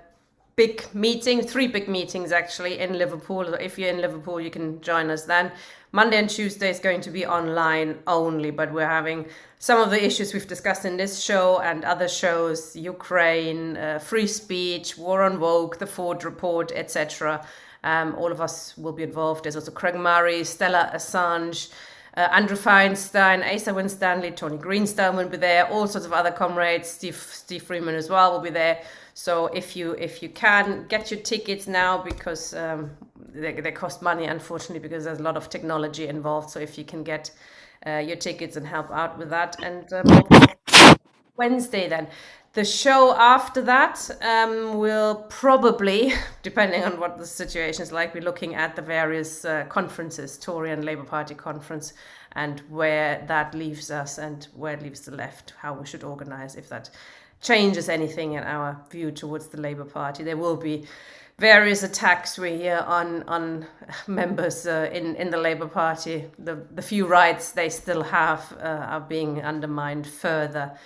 big meeting, 3 big meetings actually in Liverpool. If you're in Liverpool, you can join us then. Monday and Tuesday is going to be online only, but we're having some of the issues we've discussed in this show and other shows, Ukraine, free speech, war on woke, the Ford report, etc. All of us will be involved. There's also Craig Murray, Stella Assange, Andrew Feinstein, Asa Winstanley, Tony Greenstone will be there. All sorts of other comrades. Steve Freeman as well will be there. So if you can get your tickets now, because they cost money, unfortunately, because there's a lot of technology involved. So if you can get your tickets and help out with that, and Wednesday then. The show after that will probably, depending on what the situation is like, be looking at the various conferences, Tory and Labour Party conference, and where that leaves us and where it leaves the left, how we should organise, if that changes anything in our view towards the Labour Party. There will be various attacks we hear on members in the Labour Party. The few rights they still have are being undermined further.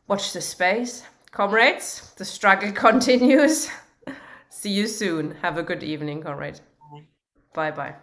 Watch the space. Comrades, the struggle continues. See you soon. Have a good evening, comrade. Bye-bye.